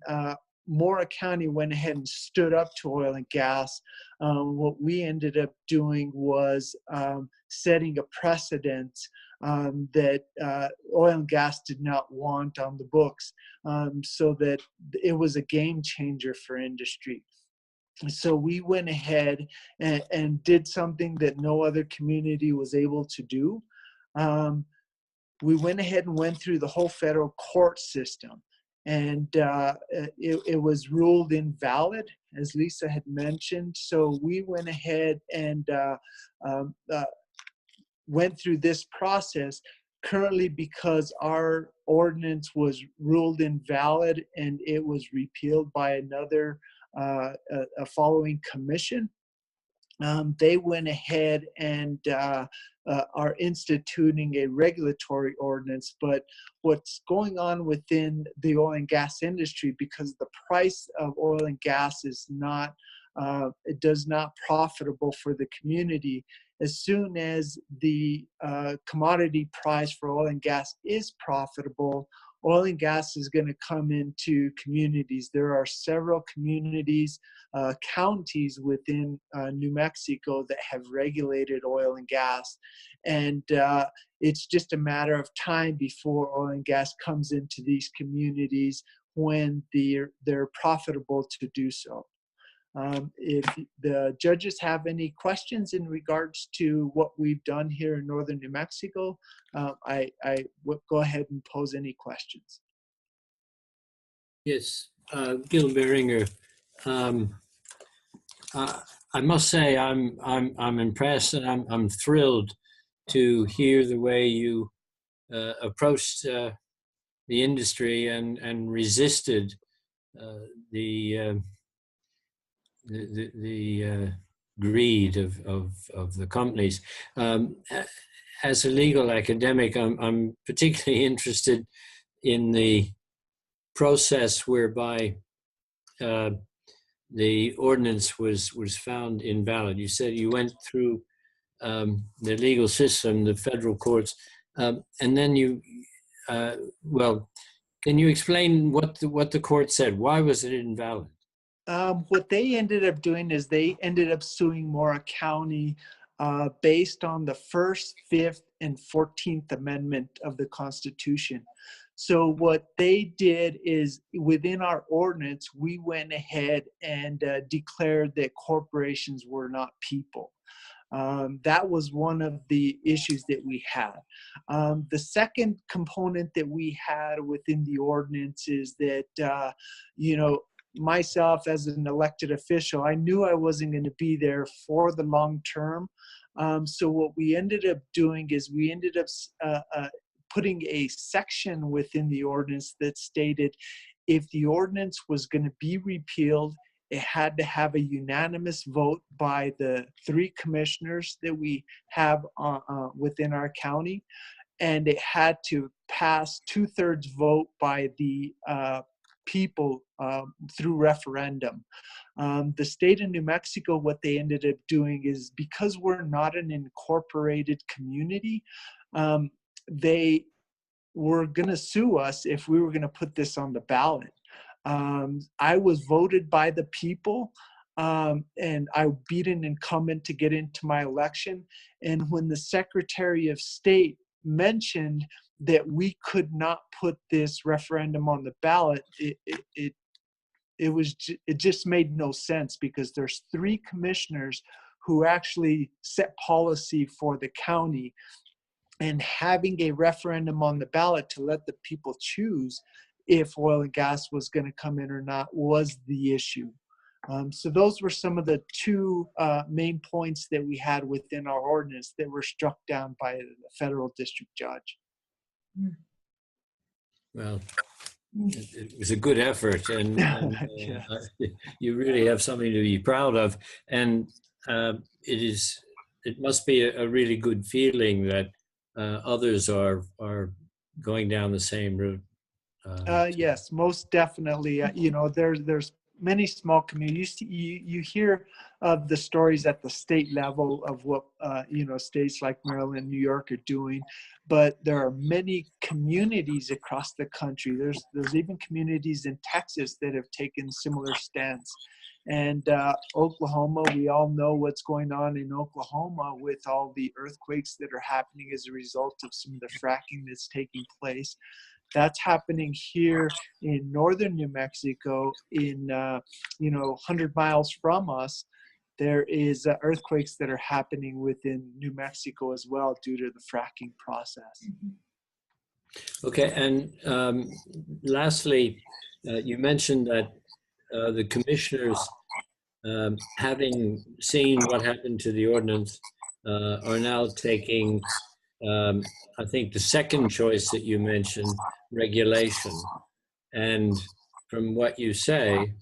Mora County went ahead and stood up to oil and gas, what we ended up doing was setting a precedent that oil and gas did not want on the books, so that it was a game changer for industry. So we went ahead and did something that no other community was able to do. We went ahead and went through the whole federal court system, and it was ruled invalid, as Lisa had mentioned. So we went ahead and went through this process. Currently, because our ordinance was ruled invalid and it was repealed by another a following commission, they went ahead and are instituting a regulatory ordinance. But what's going on within the oil and gas industry, because the price of oil and gas is not, it does not profitable for the community. As soon as the commodity price for oil and gas is profitable, oil and gas is going to come into communities. There are several communities, counties within New Mexico that have regulated oil and gas. And it's just a matter of time before oil and gas comes into these communities when they're profitable to do so. If the judges have any questions in regards to what we've done here in northern New Mexico, I would go ahead and pose any questions. Yes, Gil Beringer. I must say I'm impressed, and I'm thrilled to hear the way you approached the industry and resisted the greed of the companies. As a legal academic, I'm particularly interested in the process whereby the ordinance was found invalid. You said you went through the legal system, the federal courts, and then you, well, can you explain what the court said? Why was it invalid? What they ended up doing is they ended up suing Mora County based on the First, Fifth, and 14th Amendment of the Constitution. So what they did is, within our ordinance, we went ahead and declared that corporations were not people. That was one of the issues that we had. The second component that we had within the ordinance is that, you know, myself as an elected official, I knew I wasn't going to be there for the long term. So what we ended up doing is we ended up putting a section within the ordinance that stated if the ordinance was going to be repealed, it had to have a unanimous vote by the 3 commissioners that we have within our county, and it had to pass 2/3 vote by the people through referendum. The state of New Mexico, what they ended up doing is, because we're not an incorporated community, they were going to sue us if we were going to put this on the ballot. I was voted by the people, and I beat an incumbent to get into my election. And when the Secretary of State mentioned that we could not put this referendum on the ballot, it just made no sense, because there's 3 commissioners who actually set policy for the county, and having a referendum on the ballot to let the people choose if oil and gas was going to come in or not was the issue. So those were some of the 2 main points that we had within our ordinance that were struck down by the federal district judge. Well, it was a good effort, and Yes. you really have something to be proud of. And it must be a really good feeling that others are going down the same route. Yes, most definitely. You know, there's many small communities. You hear of the stories at the state level of what you know, states like Maryland, New York are doing, but there are many communities across the country. There's even communities in Texas that have taken similar stance. And Oklahoma, we all know what's going on in Oklahoma with all the earthquakes that are happening as a result of some of the fracking that's taking place. That's happening here in northern New Mexico, in you know, 100 miles from us. There is earthquakes that are happening within New Mexico as well due to the fracking process. Okay, and lastly, you mentioned that the commissioners, having seen what happened to the ordinance, are now taking, I think, the second choice that you mentioned, regulation. And from what you say,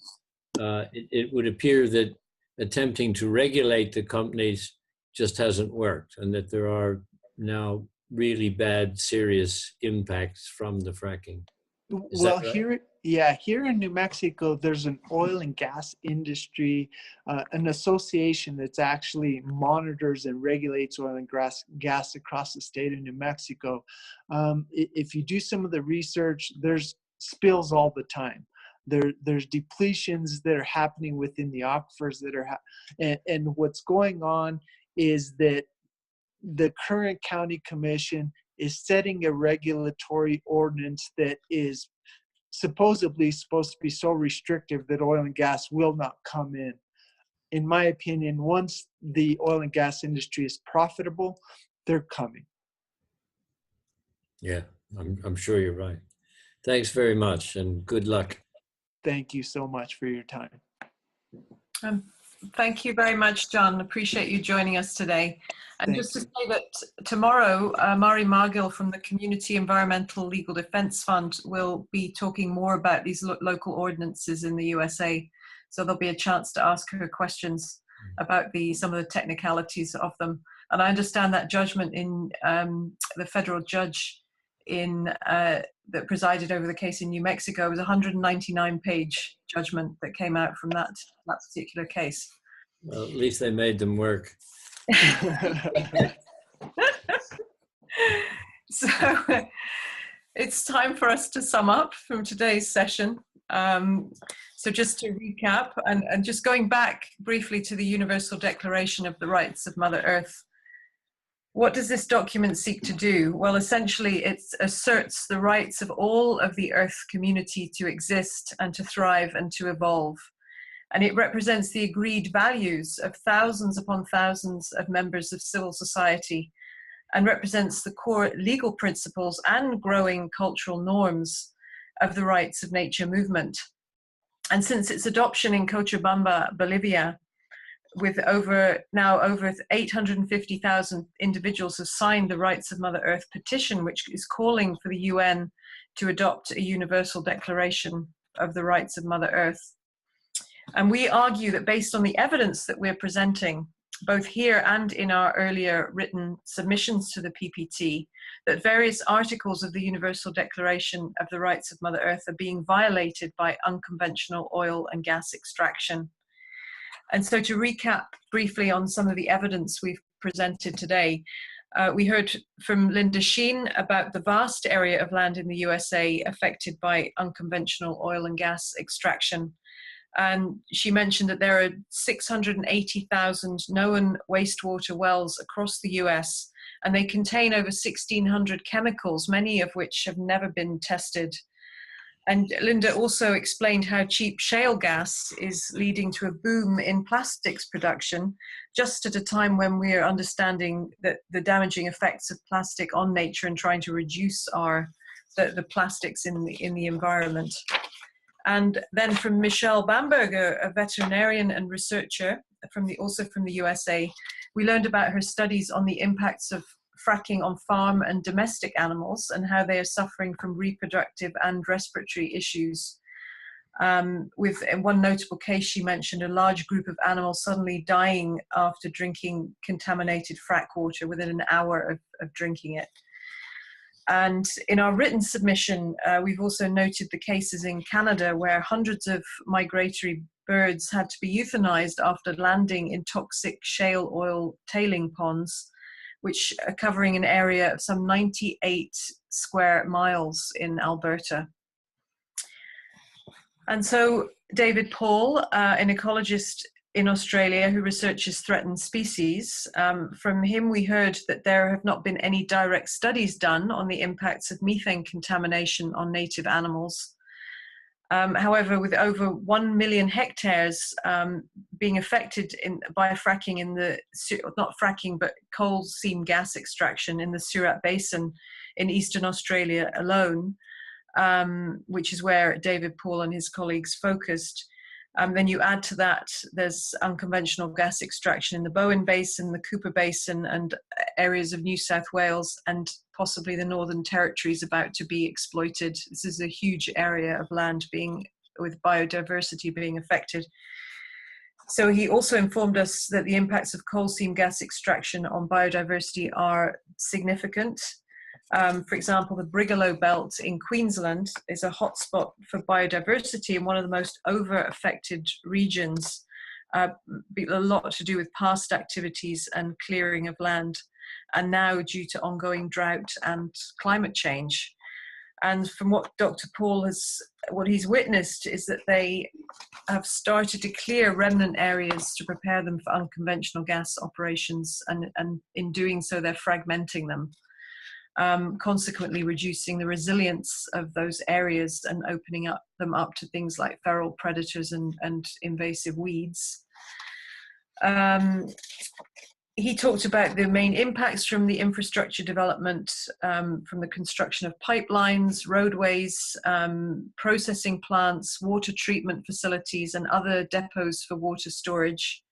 it would appear that attempting to regulate the companies just hasn't worked, and that there are now really bad, serious impacts from the fracking. Is Well, that right? here in New Mexico, there's an oil and gas industry, an association that's actually monitors and regulates oil and gas across the state of New Mexico. If you do some of the research, there's spills all the time. There's depletions that are happening within the aquifers that are, and what's going on is that the current county commission is setting a regulatory ordinance that is supposedly supposed to be so restrictive that oil and gas will not come in. In my opinion, once the oil and gas industry is profitable, they're coming. Yeah, I'm sure you're right. Thanks very much and good luck. Thank you so much for your time. Thank you very much, John. Appreciate you joining us today. And Thank just to you. say that tomorrow, Mari Margill from the Community Environmental Legal Defense Fund will be talking more about these local ordinances in the USA. So there'll be a chance to ask her questions about some of the technicalities of them. And I understand that judgment in the federal judge that presided over the case in New Mexico was a 199-page judgment that came out from that particular case. Well, at least they made them work. So it's time for us to sum up from today's session. So just to recap, and just going back briefly to the Universal Declaration of the Rights of Mother Earth, what does this document seek to do? Well, essentially, it asserts the rights of all of the Earth community to exist and to thrive and to evolve. And it represents the agreed values of thousands upon thousands of members of civil society and represents the core legal principles and growing cultural norms of the rights of nature movement. And since its adoption in Cochabamba, Bolivia, with over 850,000 individuals have signed the Rights of Mother Earth petition, which is calling for the UN to adopt a universal declaration of the rights of Mother Earth. And we argue that based on the evidence that we're presenting, both here and in our earlier written submissions to the PPT, that various articles of the Universal Declaration of the Rights of Mother Earth are being violated by unconventional oil and gas extraction. And so to recap briefly on some of the evidence we've presented today, we heard from Linda Sheehan about the vast area of land in the USA affected by unconventional oil and gas extraction. And she mentioned that there are 680,000 known wastewater wells across the US, and they contain over 1,600 chemicals, many of which have never been tested. And Linda also explained how cheap shale gas is leading to a boom in plastics production, just at a time when we are understanding that the damaging effects of plastic on nature and trying to reduce the plastics in the environment. And then from Michelle Bamberger, a veterinarian and researcher also from the USA, we learned about her studies on the impacts of fracking on farm and domestic animals and how they are suffering from reproductive and respiratory issues. With in one notable case, she mentioned a large group of animals suddenly dying after drinking contaminated frack water within an hour of drinking it. And in our written submission, we've also noted the cases in Canada where hundreds of migratory birds had to be euthanized after landing in toxic shale oil tailing ponds, which are covering an area of some 98 square miles in Alberta. And so David Paul, an ecologist in Australia who researches threatened species, from him we heard that there have not been any direct studies done on the impacts of methane contamination on native animals. However, with over 1 million hectares being affected by fracking not fracking, but coal seam gas extraction in the Surat Basin in Eastern Australia alone, which is where David Paul and his colleagues focused. Then you add to that, there's unconventional gas extraction in the Bowen Basin, the Cooper Basin, and areas of New South Wales, and possibly the Northern Territory is about to be exploited. This is a huge area of land with biodiversity being affected. So he also informed us that the impacts of coal seam gas extraction on biodiversity are significant. For example, the Brigalow Belt in Queensland is a hotspot for biodiversity and one of the most over-affected regions, a lot to do with past activities and clearing of land, and now due to ongoing drought and climate change. And from what Dr. Paul what he's witnessed is that they have started to clear remnant areas to prepare them for unconventional gas operations, and in doing so, they're fragmenting them, consequently reducing the resilience of those areas and opening them up to things like feral predators and invasive weeds. He talked about the main impacts from the infrastructure development, from the construction of pipelines, roadways, processing plants, water treatment facilities, and other depots for water storage.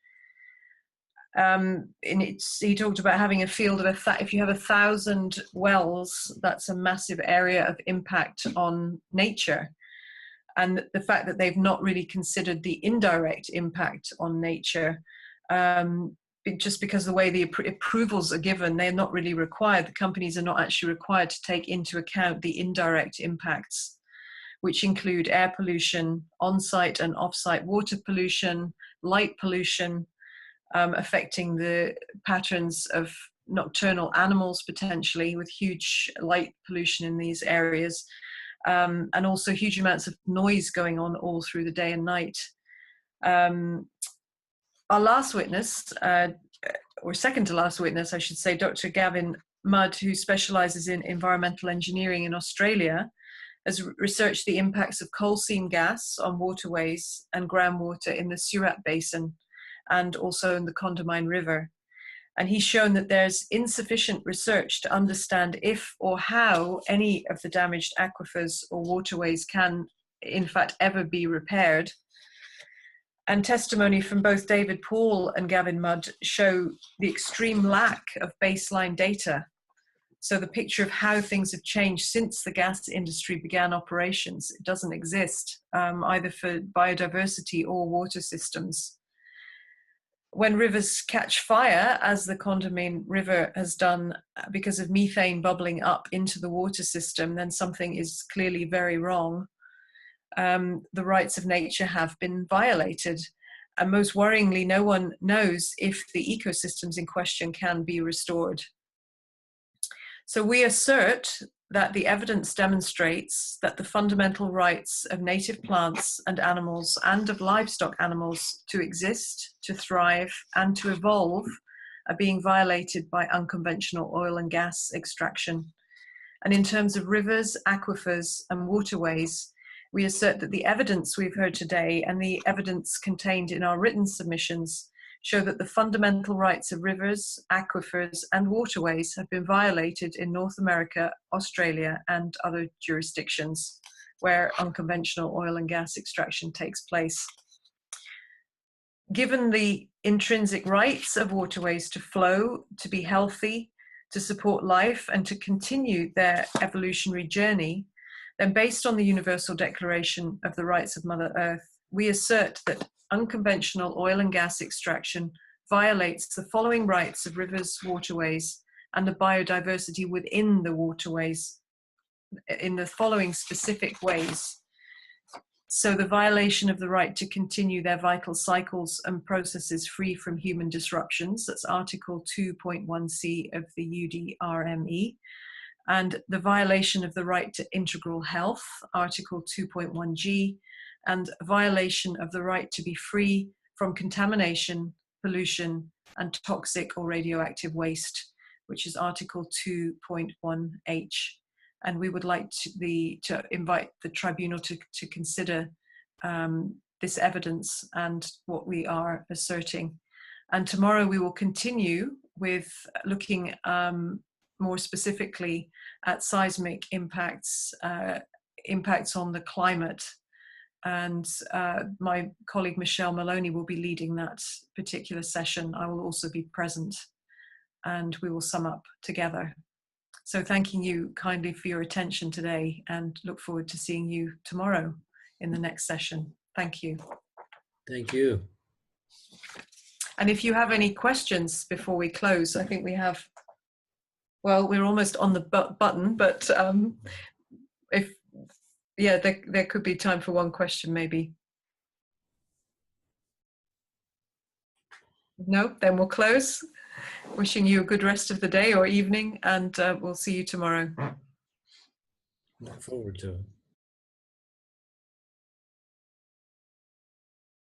He talked about having a field of if you have 1,000 wells, that's a massive area of impact on nature. And the fact that they've not really considered the indirect impact on nature, just because the way the approvals are given, they're not really required. The companies are not actually required to take into account the indirect impacts, which include air pollution, on-site and off-site water pollution, light pollution, affecting the patterns of nocturnal animals potentially, with huge light pollution in these areas, and also huge amounts of noise going on all through the day and night. Our last witness, or second to last witness, I should say, Dr. Gavin Mudd, who specialises in environmental engineering in Australia, has researched the impacts of coal seam gas on waterways and groundwater in the Surat Basin and also in the Condamine River. And he's shown that there's insufficient research to understand if or how any of the damaged aquifers or waterways can, in fact, ever be repaired. And testimony from both David Paul and Gavin Mudd show the extreme lack of baseline data. So the picture of how things have changed since the gas industry began operations, it doesn't exist, either for biodiversity or water systems. When rivers catch fire, as the Condamine River has done because of methane bubbling up into the water system, then something is clearly very wrong. The rights of nature have been violated. And most worryingly, no one knows if the ecosystems in question can be restored. So we assert that the evidence demonstrates that the fundamental rights of native plants and animals and of livestock animals to exist, to thrive, and to evolve are being violated by unconventional oil and gas extraction. And in terms of rivers, aquifers, and waterways, we assert that the evidence we've heard today and the evidence contained in our written submissions show that the fundamental rights of rivers, aquifers, and waterways have been violated in North America, Australia, and other jurisdictions where unconventional oil and gas extraction takes place. Given the intrinsic rights of waterways to flow, to be healthy, to support life, and to continue their evolutionary journey, then based on the Universal Declaration of the Rights of Mother Earth, we assert that unconventional oil and gas extraction violates the following rights of rivers, waterways, and the biodiversity within the waterways in the following specific ways. So the violation of the right to continue their vital cycles and processes free from human disruptions, that's Article 2.1c of the UDRME, and the violation of the right to integral health, Article 2.1g, and violation of the right to be free from contamination, pollution, and toxic or radioactive waste, which is Article 2.1h. And we would like to invite the tribunal to consider this evidence and what we are asserting. And tomorrow we will continue with looking more specifically at seismic impacts, impacts on the climate. And my colleague Michelle Maloney will be leading that particular session. I will also be present, and we will sum up together. So thanking you kindly for your attention today, and look forward to seeing you tomorrow in the next session. Thank you. Thank you. And if you have any questions before we close, I think we have, well, we're almost on the button, but if, yeah, there could be time for one question maybe. No, then we'll close. Wishing you a good rest of the day or evening, and we'll see you tomorrow. Look forward to it.